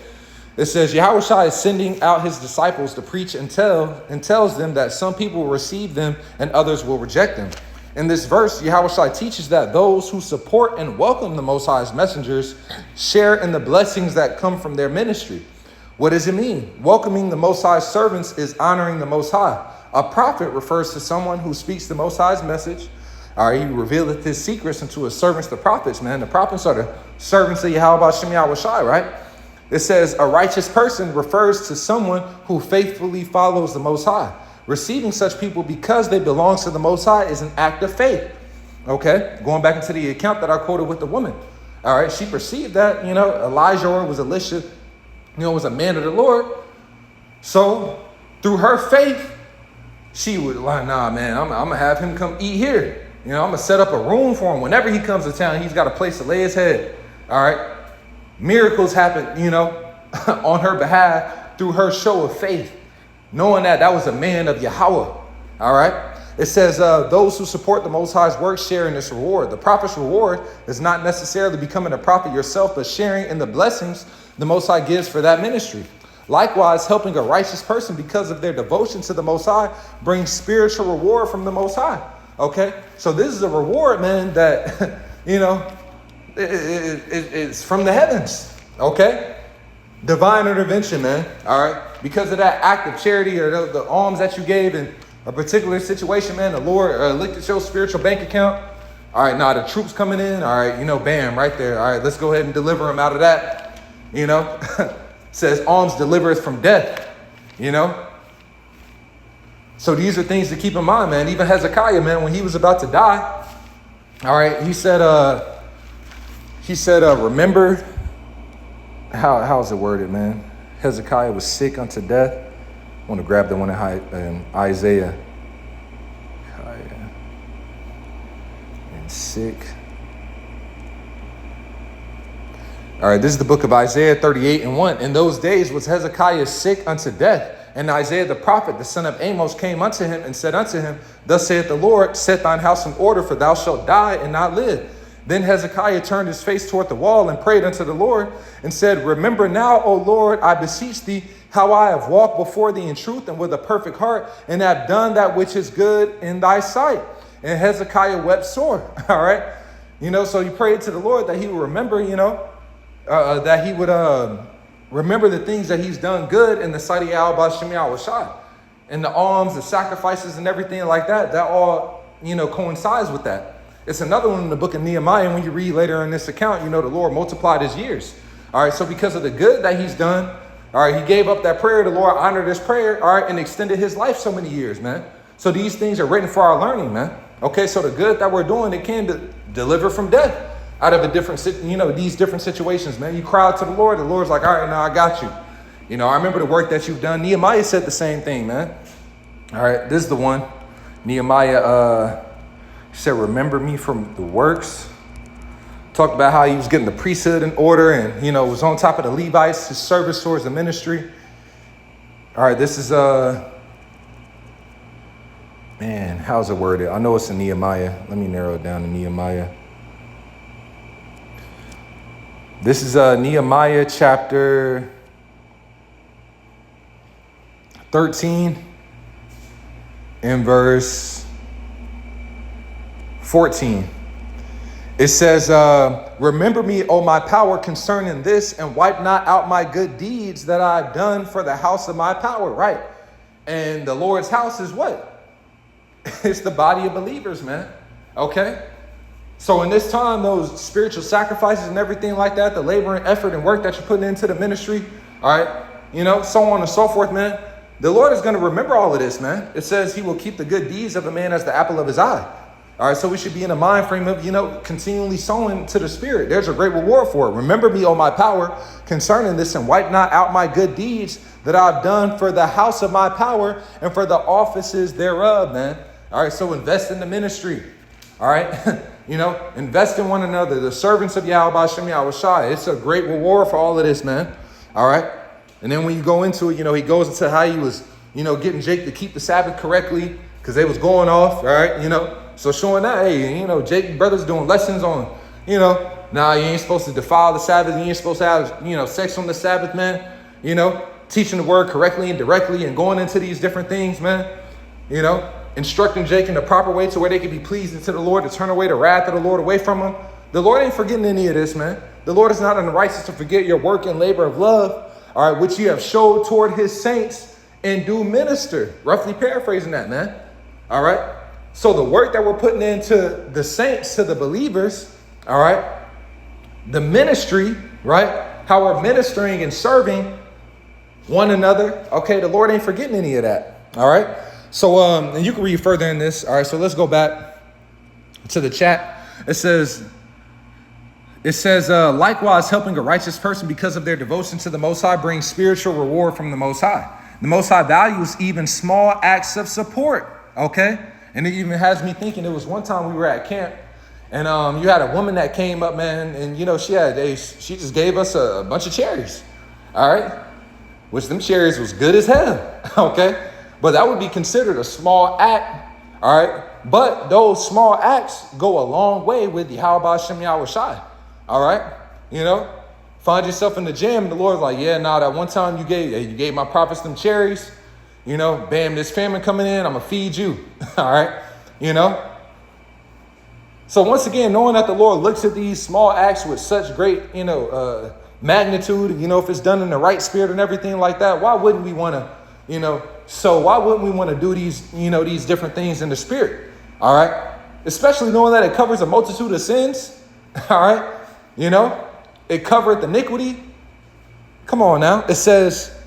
Speaker 1: It says, Yahushua is sending out his disciples to preach and tells them that some people will receive them and others will reject them. In this verse, Yahushua teaches that those who support and welcome the Most High's messengers share in the blessings that come from their ministry. What does it mean? Welcoming the Most High's servants is honoring the Most High. A prophet refers to someone who speaks the Most High's message. All right, he revealeth his secrets unto his servants, the prophets, man. The prophets are the servants of Yahweh Shem Yahushai, right? It says a righteous person refers to someone who faithfully follows the Most High. Receiving such people because they belong to the Most High is an act of faith. Okay, going back into the account that I quoted with the woman. All right, she perceived that, Elijah or was Elisha, was a man of the Lord. So through her faith, she would like, nah, man, I'm going to have him come eat here. I'm going to set up a room for him. Whenever he comes to town, he's got a place to lay his head. All right. Miracles happen, on her behalf through her show of faith, knowing that was a man of Yahweh. All right. It says those who support the Most High's work share in this reward. The prophet's reward is not necessarily becoming a prophet yourself, but sharing in the blessings the Most High gives for that ministry. Likewise, helping a righteous person because of their devotion to the Most High brings spiritual reward from the Most High. Okay, so this is a reward, man, that, it's from the heavens. Okay, divine intervention, man. All right, because of that act of charity or the alms that you gave in a particular situation, man, the Lord looked at your spiritual bank account. All right, now the troops coming in. All right, bam, right there. All right, let's go ahead and deliver them out of that. Says alms delivereth from death. So these are things to keep in mind, man. Even Hezekiah, man, when he was about to die, all right, he said, remember, how's it worded, man? Hezekiah was sick unto death. I want to grab the one in Isaiah. And sick. All right, this is the book of Isaiah 38:1. In those days was Hezekiah sick unto death. And Isaiah the prophet, the son of Amos, came unto him and said unto him, Thus saith the Lord, set thine house in order, for thou shalt die and not live. Then Hezekiah turned his face toward the wall and prayed unto the Lord and said, Remember now, O Lord, I beseech thee, how I have walked before thee in truth and with a perfect heart, and have done that which is good in thy sight. And Hezekiah wept sore. All right. So he prayed to the Lord that he would remember, that he would remember the things that he's done good in the sight of Yahweh Shem Yahushai. And the alms, the sacrifices and everything like that, that all, coincides with that. It's another one in the book of Nehemiah. And when you read later in this account, the Lord multiplied his years. All right. So because of the good that he's done, all right, he gave up that prayer. The Lord honored his prayer, all right, and extended his life so many years, man. So these things are written for our learning, man. Okay. So the good that we're doing, it can deliver from death. Out of a different, these different situations, man. You cry out to the Lord's like, all right, now I got you. I remember the work that you've done. Nehemiah said the same thing, man. All right, this is the one. Nehemiah said, remember me from the works. Talked about how he was getting the priesthood in order and, was on top of the Levites, his service towards the ministry. All right, this is, man, how's it worded? I know it's in Nehemiah. Let me narrow it down to Nehemiah. This is Nehemiah chapter 13 and verse 14. It says, remember me, O my power, concerning this, and wipe not out my good deeds that I have done for the house of my power. Right. And the Lord's house is what? It's the body of believers, man. Okay. So in this time, those spiritual sacrifices and everything like that, the labor and effort and work that you're putting into the ministry, all right, so on and so forth, man, the Lord is going to remember all of this, man. It says he will keep the good deeds of a man as the apple of his eye. All right, so we should be in a mind frame of, continually sowing to the Spirit. There's a great reward for it. Remember me, O my power, concerning this, and wipe not out my good deeds that I've done for the house of my power and for the offices thereof, man. All right, so invest in the ministry. All right. Invest in one another, the servants of Yahweh Shem Yahushai. It's a great reward for all of this, man. All right. And then when you go into it, he goes into how he was, getting Jake to keep the Sabbath correctly because they was going off, all right, So showing that, hey, Jake brothers doing lessons on, nah, you ain't supposed to defile the Sabbath. You ain't supposed to have, sex on the Sabbath, man. Teaching the word correctly and directly and going into these different things, man. Instructing Jake in the proper way to where they can be pleasing to the Lord, to turn away the wrath of the Lord away from him. The Lord ain't forgetting any of this, man. The Lord is not unrighteous to forget your work and labor of love, all right, which you have showed toward his saints and do minister. Roughly paraphrasing that, man. All right. So the work that we're putting into the saints, to the believers, all right, the ministry, right, how we're ministering and serving one another. Okay, the Lord ain't forgetting any of that. All right. So, and you can read further in this. All right. So let's go back to the chat. It says, likewise, helping a righteous person because of their devotion to the Most High brings spiritual reward from the Most High. The Most High values even small acts of support. Okay. And it even has me thinking, it was one time we were at camp and you had a woman that came up, man. And, she just gave us a bunch of cherries. All right. Which them cherries was good as hell. Okay. But that would be considered a small act. All right. But those small acts go a long way with Yahweh Shem Yahweh Shai. All right. Find yourself in the gym and the Lord's like, yeah, that one time you gave my prophets them cherries, bam, this famine coming in, I'm going to feed you. All right. So once again, knowing that the Lord looks at these small acts with such great, magnitude, if it's done in the right spirit and everything like that, why wouldn't we want to, why wouldn't we want to do these, these different things in the spirit? All right. Especially knowing that it covers a multitude of sins. All right. It covereth iniquity. Come on now. It says,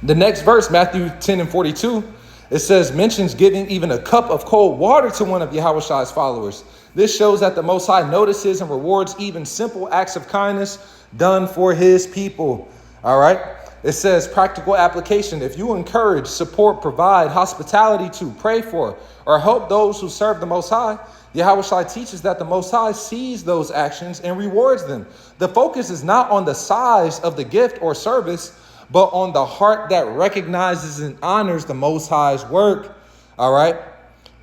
Speaker 1: the next verse, Matthew 10:42, it says, mentions giving even a cup of cold water to one of Yahweh Shai's followers. This shows that the Most High notices and rewards even simple acts of kindness done for his people. All right. It says practical application. If you encourage, support, provide hospitality to, pray for, or help those who serve the Most High, Yahweh Shai teaches that the Most High sees those actions and rewards them. The focus is not on the size of the gift or service, but on the heart that recognizes and honors the Most High's work. All right.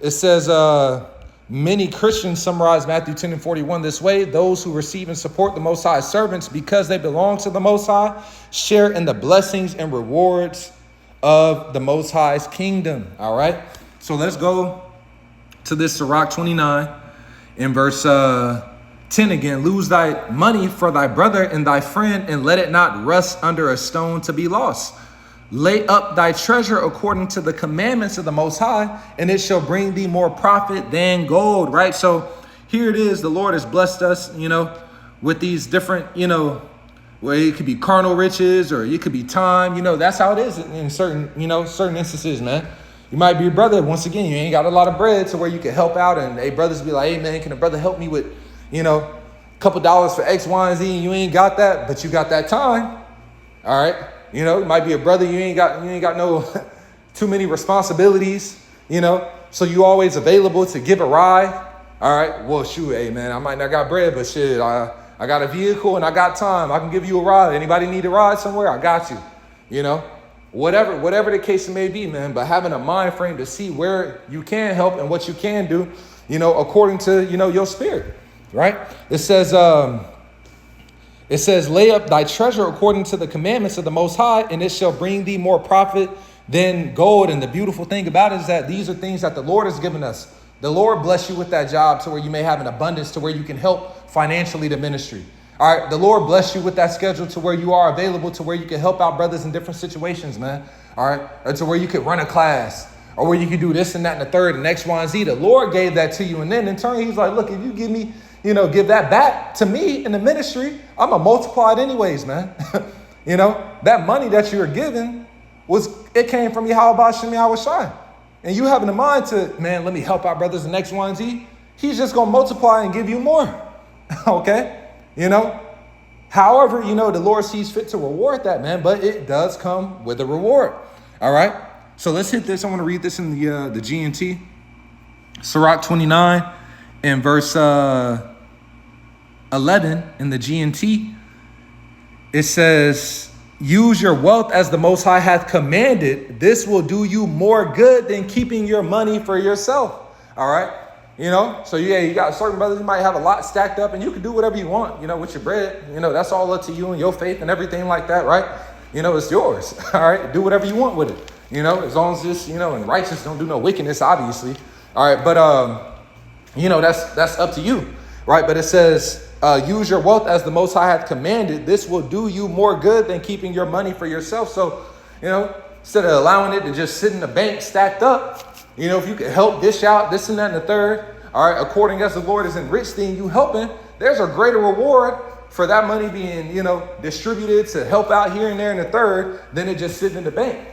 Speaker 1: It says, many Christians summarize Matthew 10:41 this way. Those who receive and support the Most High's servants because they belong to the Most High share in the blessings and rewards of the Most High's kingdom. All right. So let's go to this Sirach 29 in verse 10 again. Lose thy money for thy brother and thy friend, and let it not rust under a stone to be lost. Lay up thy treasure according to the commandments of the Most High, and it shall bring thee more profit than gold. Right. So here it is. The Lord has blessed us, with these different, where it could be carnal riches or it could be time. That's how it is in certain instances, man. You might be a brother. Once again, you ain't got a lot of bread to where you can help out. And brothers be like, hey, man, can a brother help me with, a couple dollars for X, Y, and Z? And you ain't got that, but you got that time. All right. It might be a brother. You ain't got no too many responsibilities, so you always available to give a ride. All right. Well, shoot, hey, man, I might not got bread, but shit, I got a vehicle and I got time. I can give you a ride. Anybody need a ride somewhere? I got you, whatever the case may be, man. But having a mind frame to see where you can help and what you can do, according to, your spirit. Right. It says, lay up thy treasure according to the commandments of the Most High, and it shall bring thee more profit than gold. And the beautiful thing about it is that these are things that the Lord has given us. The Lord bless you with that job to where you may have an abundance to where you can help financially the ministry. All right. The Lord bless you with that schedule to where you are available to where you can help out brothers in different situations, man. All right. Or to where you could run a class or where you could do this and that and the third and X, Y, and Z. The Lord gave that to you. And then in turn, he's like, look, if you give me, give that back to me in the ministry, I'm going to multiply it anyways, man. That money that you're giving it came from Yahweh Shem Yahweh Shai. And you having the mind to, man, let me help out brothers in X, Y, and Z. He's just going to multiply and give you more. Okay. However, the Lord sees fit to reward that, man, but it does come with a reward. All right. So let's hit this. I want to read this in the GNT. Sirach 29 and verse 11 in the GNT. It says,
Speaker 2: use your wealth as the Most High hath commanded. This will do you more good than keeping your money for yourself. All right. So yeah, you got certain brothers who might have a lot stacked up, and you can do whatever you want, with your bread. That's all up to you and your faith and everything like that, right? It's yours. All right. Do whatever you want with it. As long as it's, and righteous, don't do no wickedness, obviously. All right. But, that's up to you. Right. But it says, use your wealth as the Most High hath commanded. This will do you more good than keeping your money for yourself. So, instead of allowing it to just sit in the bank stacked up, if you could help dish out this and that and the third, all right, according as the Lord is enriched thee and you helping, there's a greater reward for that money being, distributed to help out here and there and the third than it just sitting in the bank,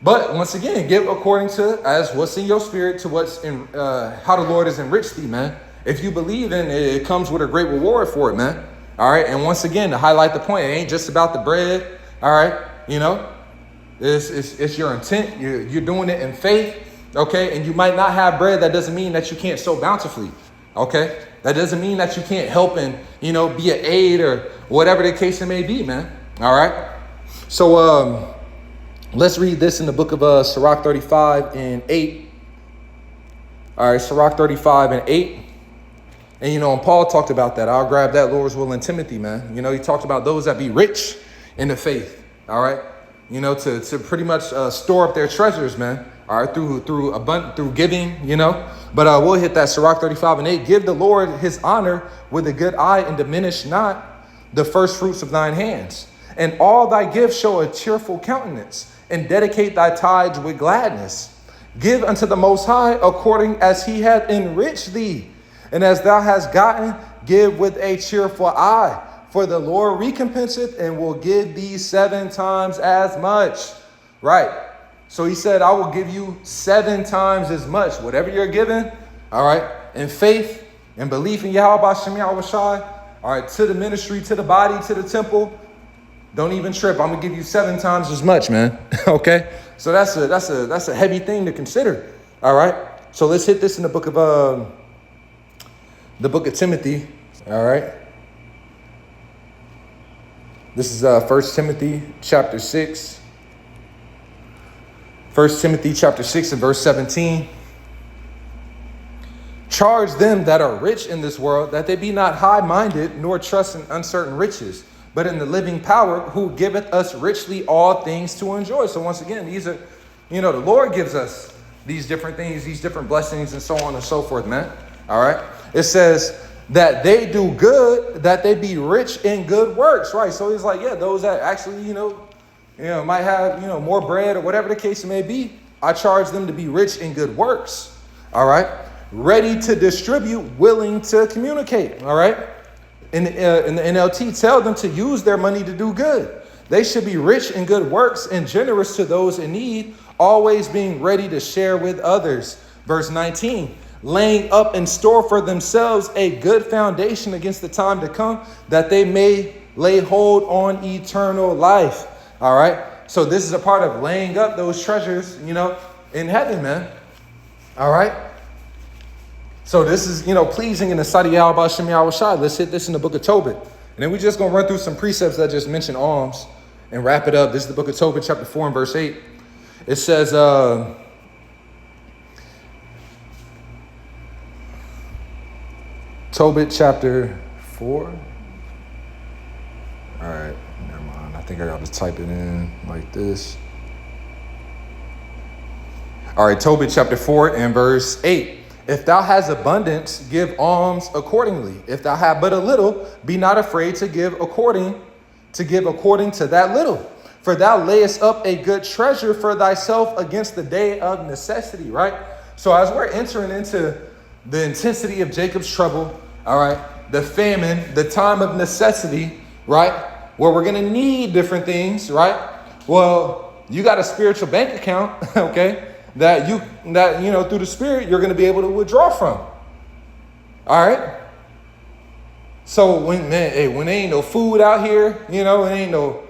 Speaker 2: But once again, give according to as what's in your spirit to what's in how the Lord has enriched thee, man. If you believe in it, it comes with a great reward for it, man. All right. And once again, to highlight the point, it ain't just about the bread. All right. It's your intent. You're doing it in faith. OK, and you might not have bread. That doesn't mean that you can't sow bountifully. OK, that doesn't mean that you can't help and, be an aid or whatever the case it may be, man. All right. So let's read this in the book of Sirach 35 and 8. All right. Sirach 35 and 8. And, and Paul talked about that. I'll grab that, Lord's will, in Timothy, man. He talked about those that be rich in the faith. All right. To pretty much store up their treasures, man. All right. Through giving, But we'll hit that Sirach 35 and 8. Give the Lord his honor with a good eye and diminish not the first fruits of thine hands. And all thy gifts show a cheerful countenance, and dedicate thy tithes with gladness. Give unto the Most High according as he hath enriched thee. And as thou hast gotten, give with a cheerful eye. For the Lord recompenseth and will give thee 7 times as much. Right. So he said, I will give you 7 times as much. Whatever you're given, all right, in faith and belief in Yahweh Bashem Yahweh Shai, all right, to the ministry, to the body, to the temple. Don't even trip. I'm going to give you 7 times as much, man. Okay. So that's a heavy thing to consider. All right. So let's hit this in the book of Timothy. All right. This is 1 Timothy chapter 6. 1 Timothy chapter 6 and verse 17. Charge them that are rich in this world that they be not high-minded, nor trust in uncertain riches, but in the living power who giveth us richly all things to enjoy. So once again, these are, the Lord gives us these different things, these different blessings and so on and so forth, man. All right. It says that they do good, that they be rich in good works. Right. So he's like, yeah, those that actually, might have, more bread or whatever the case may be. I charge them to be rich in good works. All right. Ready to distribute, willing to communicate. All right. In the NLT, tell them to use their money to do good. They should be rich in good works and generous to those in need, always being ready to share with others. Verse 19, laying up in store for themselves a good foundation against the time to come, that they may lay hold on eternal life. All right. So this is a part of laying up those treasures, in heaven, man. All right. So this is, pleasing in the sight of Yahweh Bashem Yahweh Shai. Let's hit this in the book of Tobit. And then we're just going to run through some precepts that just mention alms and wrap it up. This is the book of Tobit, chapter 4 and verse 8. It says, Tobit chapter 4. All right, never mind. I think I got to type it in like this. All right, Tobit chapter 4 and verse 8. If thou hast abundance, give alms accordingly. If thou have but a little, be not afraid to give according to that little. For thou layest up a good treasure for thyself against the day of necessity, right? So as we're entering into the intensity of Jacob's trouble, all right, the famine, the time of necessity, right, where we're going to need different things, right? Well, you got a spiritual bank account, okay, that through the Spirit, you're going to be able to withdraw from. All right. So when there ain't no food out here, it ain't no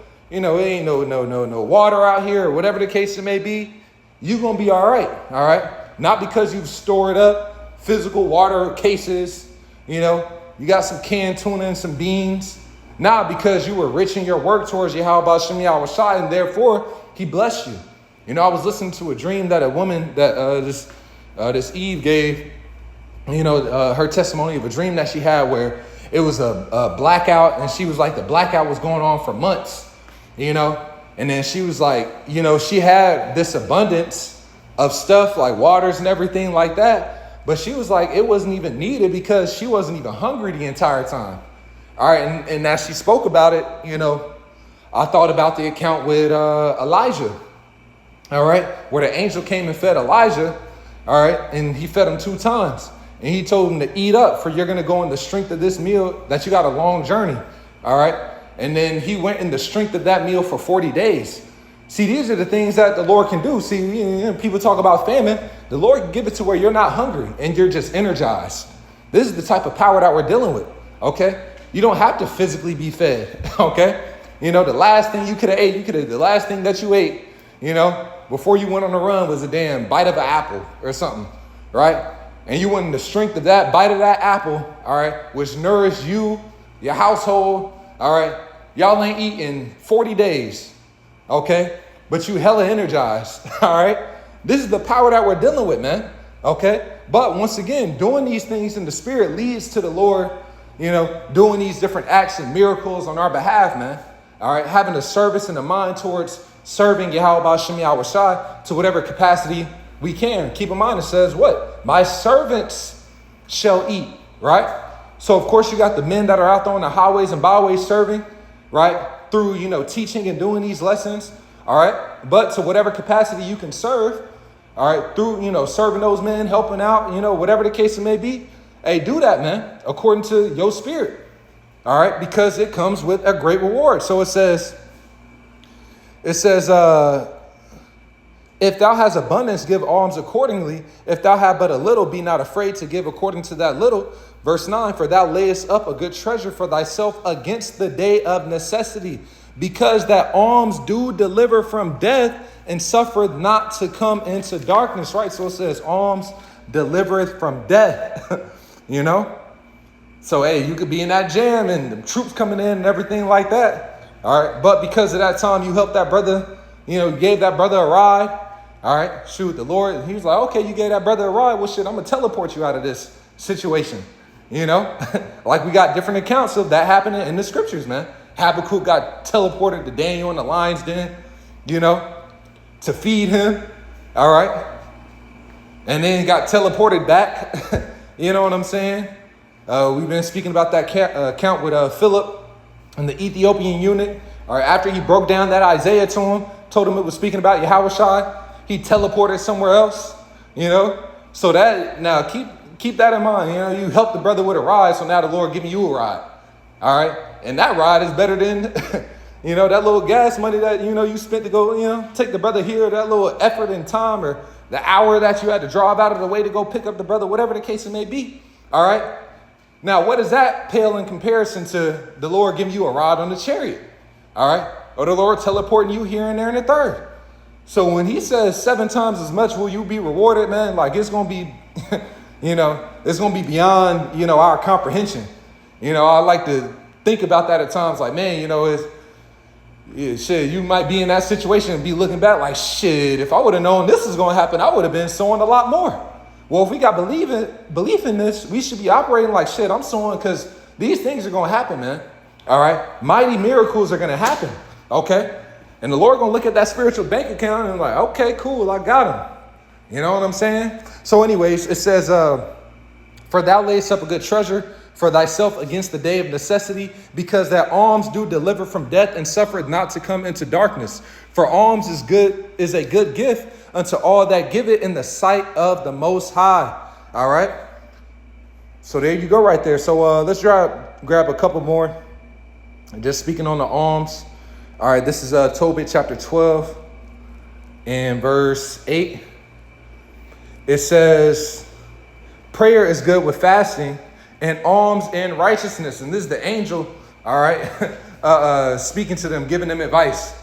Speaker 2: water out here, or whatever the case it may be, you're going to be all right. All right. Not because you've stored up physical water cases, you got some canned tuna and some beans, Not because you were rich in your work towards Yahweh Shem Yahweh Shai, and therefore he blessed you. You know, I was listening to a dream that a woman that this Eve gave, her testimony of a dream that she had where it was a blackout, and she was like, the blackout was going on for months, and then she was like, she had this abundance of stuff like waters and everything like that, but she was like, it wasn't even needed because she wasn't even hungry the entire time. All right, and as she spoke about it, I thought about the account with Elijah, all right, where the angel came and fed Elijah, all right, and he fed him 2 times. And he told him to eat up, for you're going to go in the strength of this meal, that you got a long journey, all right? And then he went in the strength of that meal for 40 days. See, these are the things that the Lord can do. See, people talk about famine. The Lord can give it to where you're not hungry and you're just energized. This is the type of power that we're dealing with, okay? You don't have to physically be fed, okay? The last thing you could have ate, the last thing that you ate, before you went on the run was a damn bite of an apple or something, right? And you went in the strength of that bite of that apple, all right, which nourished you, your household, all right? Y'all ain't eating 40 days, okay? But you hella energized, all right? This is the power that we're dealing with, man, okay? But once again, doing these things in the spirit leads to the Lord, doing these different acts and miracles on our behalf, man, all right? Having a service and a mind towards serving Yahweh Shem Yahweh Shai to whatever capacity we can. Keep in mind, it says what? My servants shall eat, right? So, of course, you got the men that are out there on the highways and byways serving, right? Through, teaching and doing these lessons, all right? But to whatever capacity you can serve, all right? Through, serving those men, helping out, whatever the case it may be. Hey, do that, man, according to your spirit, all right? Because it comes with a great reward. So it says, if thou hast abundance, give alms accordingly. If thou have but a little, be not afraid to give according to that little. Verse 9, for thou layest up a good treasure for thyself against the day of necessity, because that alms do deliver from death, and suffereth not to come into darkness, right? So it says alms delivereth from death, So, hey, you could be in that jam and the troops coming in and everything like that, all right? But because of that time you helped that brother, you gave that brother a ride. All right, shoot, the Lord, he was like, okay, you gave that brother a ride. Well, shit, I'm going to teleport you out of this situation, Like we got different accounts of that happening in the scriptures, man. Habakkuk got teleported to Daniel in the lion's den, to feed him, all right? And then got teleported back, you know what I'm saying? We've been speaking about that account with Philip and the Ethiopian eunuch. All right, after he broke down that Isaiah to him, told him it was speaking about Yahweh Shai, he teleported somewhere else, So that, now keep that in mind, you helped the brother with a ride, so now the Lord giving you a ride, all right? And that ride is better than, that little gas money that, you spent to go, take the brother here, that little effort and time, or the hour that you had to drive out of the way to go pick up the brother, whatever the case it may be, all right? Now, what does that pale in comparison to the Lord giving you a ride on the chariot, all right? Or the Lord teleporting you here and there and the third. So when he says 7 times as much will you be rewarded, man, like it's going to be, it's going to be beyond, our comprehension. I like to think about that at times like, man, shit, you might be in that situation and be looking back like, shit, if I would have known this was going to happen, I would have been sowing a lot more. Well, if we got belief in this, we should be operating like, shit, I'm sowing because these things are going to happen, man. All right. Mighty miracles are going to happen. Okay. And the Lord going to look at that spiritual bank account and like, okay, cool. I got him. You know what I'm saying? So anyways, it says, for thou layest up a good treasure for thyself against the day of necessity, because that alms do deliver from death and suffereth not to come into darkness. For alms is a good gift unto all that give it in the sight of the Most High. All right. So there you go right there. So let's grab a couple more. And just speaking on the alms. All right, this is Tobit chapter 12 and verse 8. It says, prayer is good with fasting and alms and righteousness. And this is the angel, all right, speaking to them, giving them advice,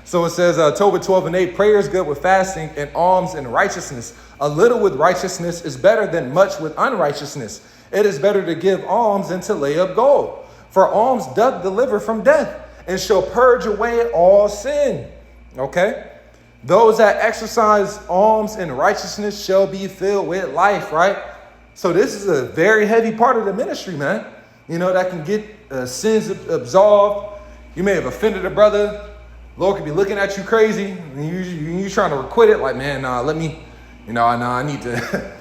Speaker 2: So it says, Tobit 12 and 8, prayer is good with fasting and alms and righteousness. A little with righteousness is better than much with unrighteousness. It is better to give alms than to lay up gold. For alms doth deliver from death, and shall purge away all sin. Okay? Those that exercise alms and righteousness shall be filled with life, right? So this is a very heavy part of the ministry, man. That can get sins absolved. You may have offended a brother. Lord could be looking at you crazy, and you trying to requit it. Like, man, I need to.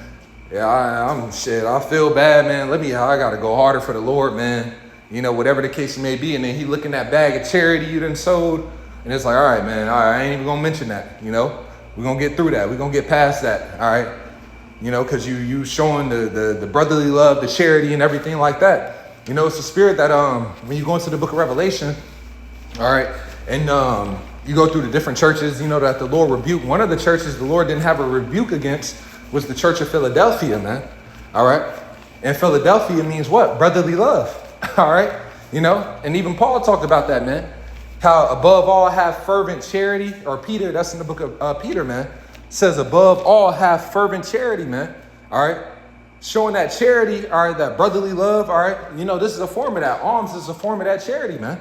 Speaker 2: I'm shit. I feel bad, man. I gotta go harder for the Lord, man. Whatever the case may be. And then he looking at bag of charity you done sold. And it's like, all right, man, all right, I ain't even gonna mention that, We're gonna get through that. We're gonna get past that, all right? Because you showing the brotherly love, the charity and everything like that. It's the spirit that when you go into the book of Revelation, all right, and you go through the different churches, that the Lord rebuked. One of the churches the Lord didn't have a rebuke against was the church of Philadelphia, man, all right? And Philadelphia means what? Brotherly love, all right? And even Paul talked about that, man. How above all have fervent charity, or Peter, that's in the book of Peter, man, says above all have fervent charity, man. All right. Showing that charity, all right, that brotherly love, all right. This is a form of that. Alms is a form of that charity, man.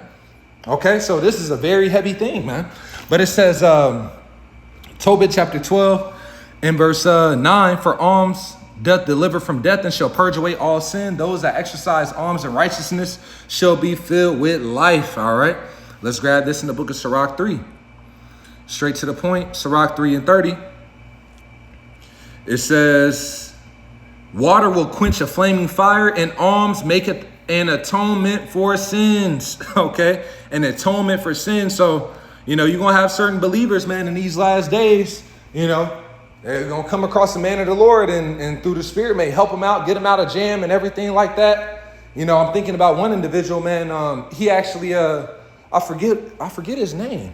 Speaker 2: Okay, so this is a very heavy thing, man. But it says, Tobit chapter 12 and verse 9, for alms doth deliver from death and shall purge away all sin. Those that exercise alms and righteousness shall be filled with life, all right. Let's grab this in the book of Sirach 3. Straight to the point, Sirach 3 and 30. It says, water will quench a flaming fire, and alms maketh an atonement for sins. Okay? An atonement for sins. So, you're going to have certain believers, man, in these last days, they're going to come across the man of the Lord and through the Spirit may help them out, get them out of jam and everything like that. I'm thinking about one individual, man. He actually, I forget his name.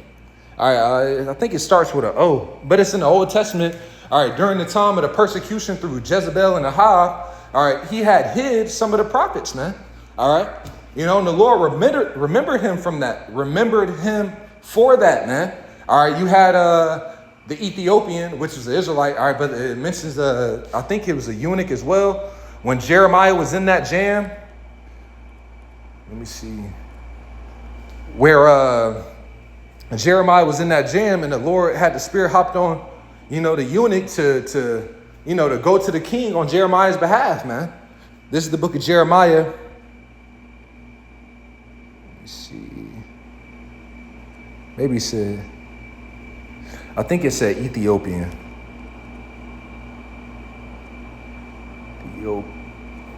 Speaker 2: All right, I think it starts with an O, but it's in the Old Testament. All right, during the time of the persecution through Jezebel and Ahab, all right, he had hid some of the prophets, man. All right, and the Lord remembered him from that, remembered him for that, man. All right, you had the Ethiopian, which was an Israelite. All right, but it mentions I think it was a eunuch as well. When Jeremiah was in that jam, let me see. Where Jeremiah was in that jam and the Lord had the Spirit hopped on, the eunuch to go to the king on Jeremiah's behalf, man. This is the book of Jeremiah. Let me see. Maybe it said, I think it said Ethiopian.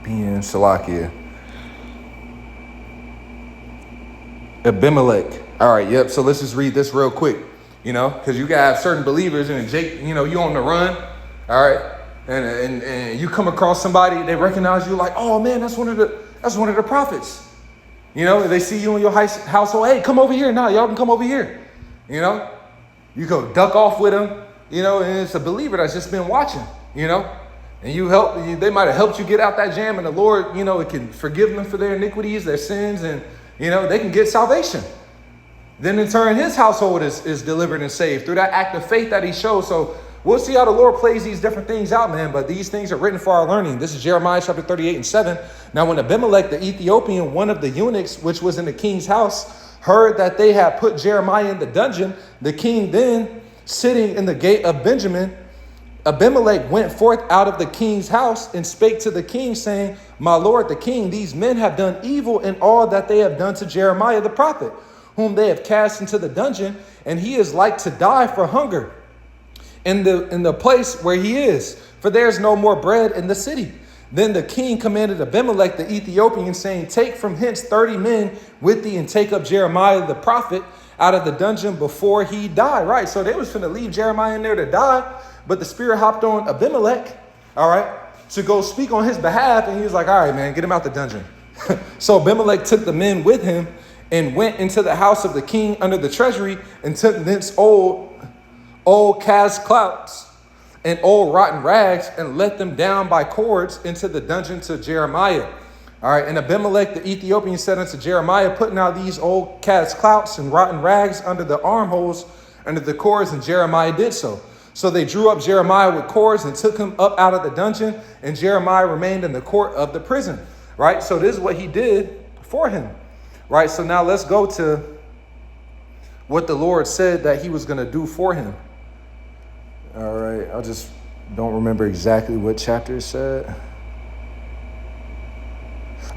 Speaker 2: Salakia. Abimelech. All right, yep. So let's just read this real quick, because you got certain believers and Jake, you on the run, all right, and you come across somebody, they recognize you like, oh man, that's one of the prophets, they see you in your household, hey, come over here now, y'all can come over here, you go duck off with them, and it's a believer that's just been watching, and they might have helped you get out that jam, and the Lord, it can forgive them for their iniquities, their sins, and they can get salvation. Then in turn, his household is delivered and saved through that act of faith that he shows. So we'll see how the Lord plays these different things out, man. But these things are written for our learning. This is Jeremiah chapter 38 and 7. Now, when Abimelech, the Ethiopian, one of the eunuchs, which was in the king's house, heard that they had put Jeremiah in the dungeon, the king then, sitting in the gate of Benjamin, Abimelech went forth out of the king's house and spake to the king, saying, my lord the king, these men have done evil in all that they have done to Jeremiah the prophet, whom they have cast into the dungeon, and he is like to die for hunger in the place where he is, for there is no more bread in the city. Then the king commanded Abimelech the Ethiopian, saying, take from hence 30 men with thee, and take up Jeremiah the prophet out of the dungeon before he die. Right, so they was going to leave Jeremiah in there to die, but the Spirit hopped on Abimelech, all right, to go speak on his behalf, and he was like, all right, man, get him out the dungeon. So Abimelech took the men with him and went into the house of the king under the treasury, and took thence old cast clouts and old rotten rags, and let them down by cords into the dungeon to Jeremiah. All right, and Abimelech the Ethiopian said unto Jeremiah, put now these old cast clouts and rotten rags under the armholes, under the cords, and Jeremiah did so. So they drew up Jeremiah with cords and took him up out of the dungeon, and Jeremiah remained in the court of the prison. Right, so this is what he did for him. right? So now let's go to what the Lord said that he was going to do for him. All right, I just don't remember exactly what chapter it said.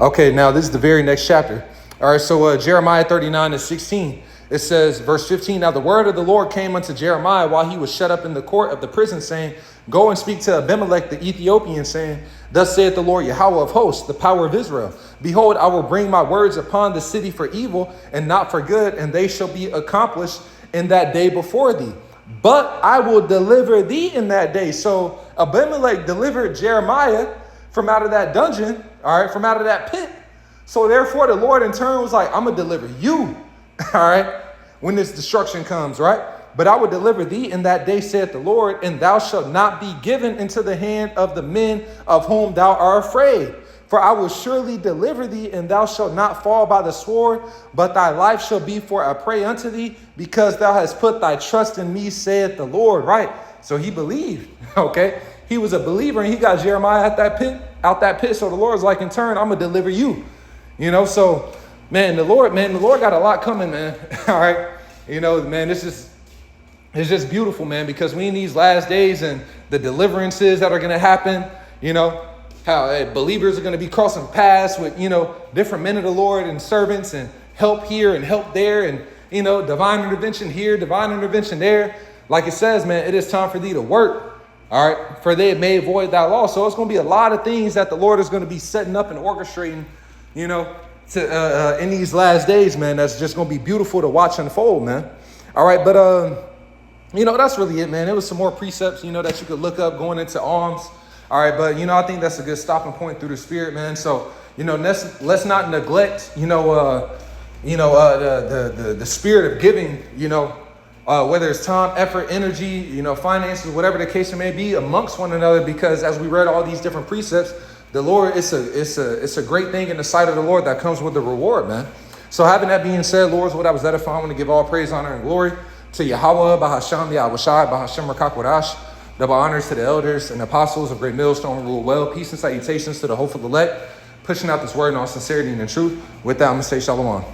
Speaker 2: Okay, now this is the very next chapter. All right, so Jeremiah 39:16, it says, verse 15, now the word of the Lord came unto Jeremiah while he was shut up in the court of the prison, saying, go and speak to Abimelech the Ethiopian, saying, thus saith the Lord Yahweh of hosts, the power of Israel. Behold, I will bring my words upon the city for evil and not for good, and they shall be accomplished in that day before thee. But I will deliver thee in that day. So Abimelech delivered Jeremiah from out of that dungeon, all right, from out of that pit. So therefore the Lord in turn was like, I'm going to deliver you, all right, when this destruction comes, right? But I will deliver thee in that day, saith the Lord, and thou shalt not be given into the hand of the men of whom thou art afraid. For I will surely deliver thee, and thou shalt not fall by the sword, but thy life shall be for a prey unto thee, because thou hast put thy trust in me, saith the Lord, right? So he believed, okay? He was a believer, and he got Jeremiah out that pit. So the Lord's like, in turn, I'm going to deliver you. You know, so, man, the Lord got a lot coming, man. All right. You know, man, it's just beautiful, man, because we in these last days and the deliverances that are going to happen, you know, how believers are going to be crossing paths with, you know, different men of the Lord and servants and help here and help there and, you know, divine intervention here, divine intervention there. Like it says, man, it is time for thee to work. All right. For they may avoid thy law. So it's going to be a lot of things that the Lord is going to be setting up and orchestrating, you know, to in these last days, man. That's just going to be beautiful to watch unfold, man. All right. But, you know, that's really it, man. It was some more precepts, you know, that you could look up going into Alms. All right. But, you know, I think that's a good stopping point through the Spirit, man. So, you know, let's not neglect, the spirit of giving, you know, whether it's time, effort, energy, you know, finances, whatever the case may be, amongst one another, because as we read all these different precepts, the Lord, it's a great thing in the sight of the Lord that comes with the reward, man. So having that being said, Lord, what I was edifying, I want to give all praise, honor, and glory to Yahweh, Bahasham, Yahweh Shai, Bahasham Rakakwadash, double honors to the elders and apostles of Great Millstone, rule well, peace and salutations to the hopeful elect, pushing out this word in all sincerity and in truth. With that, I'm going to say shalom.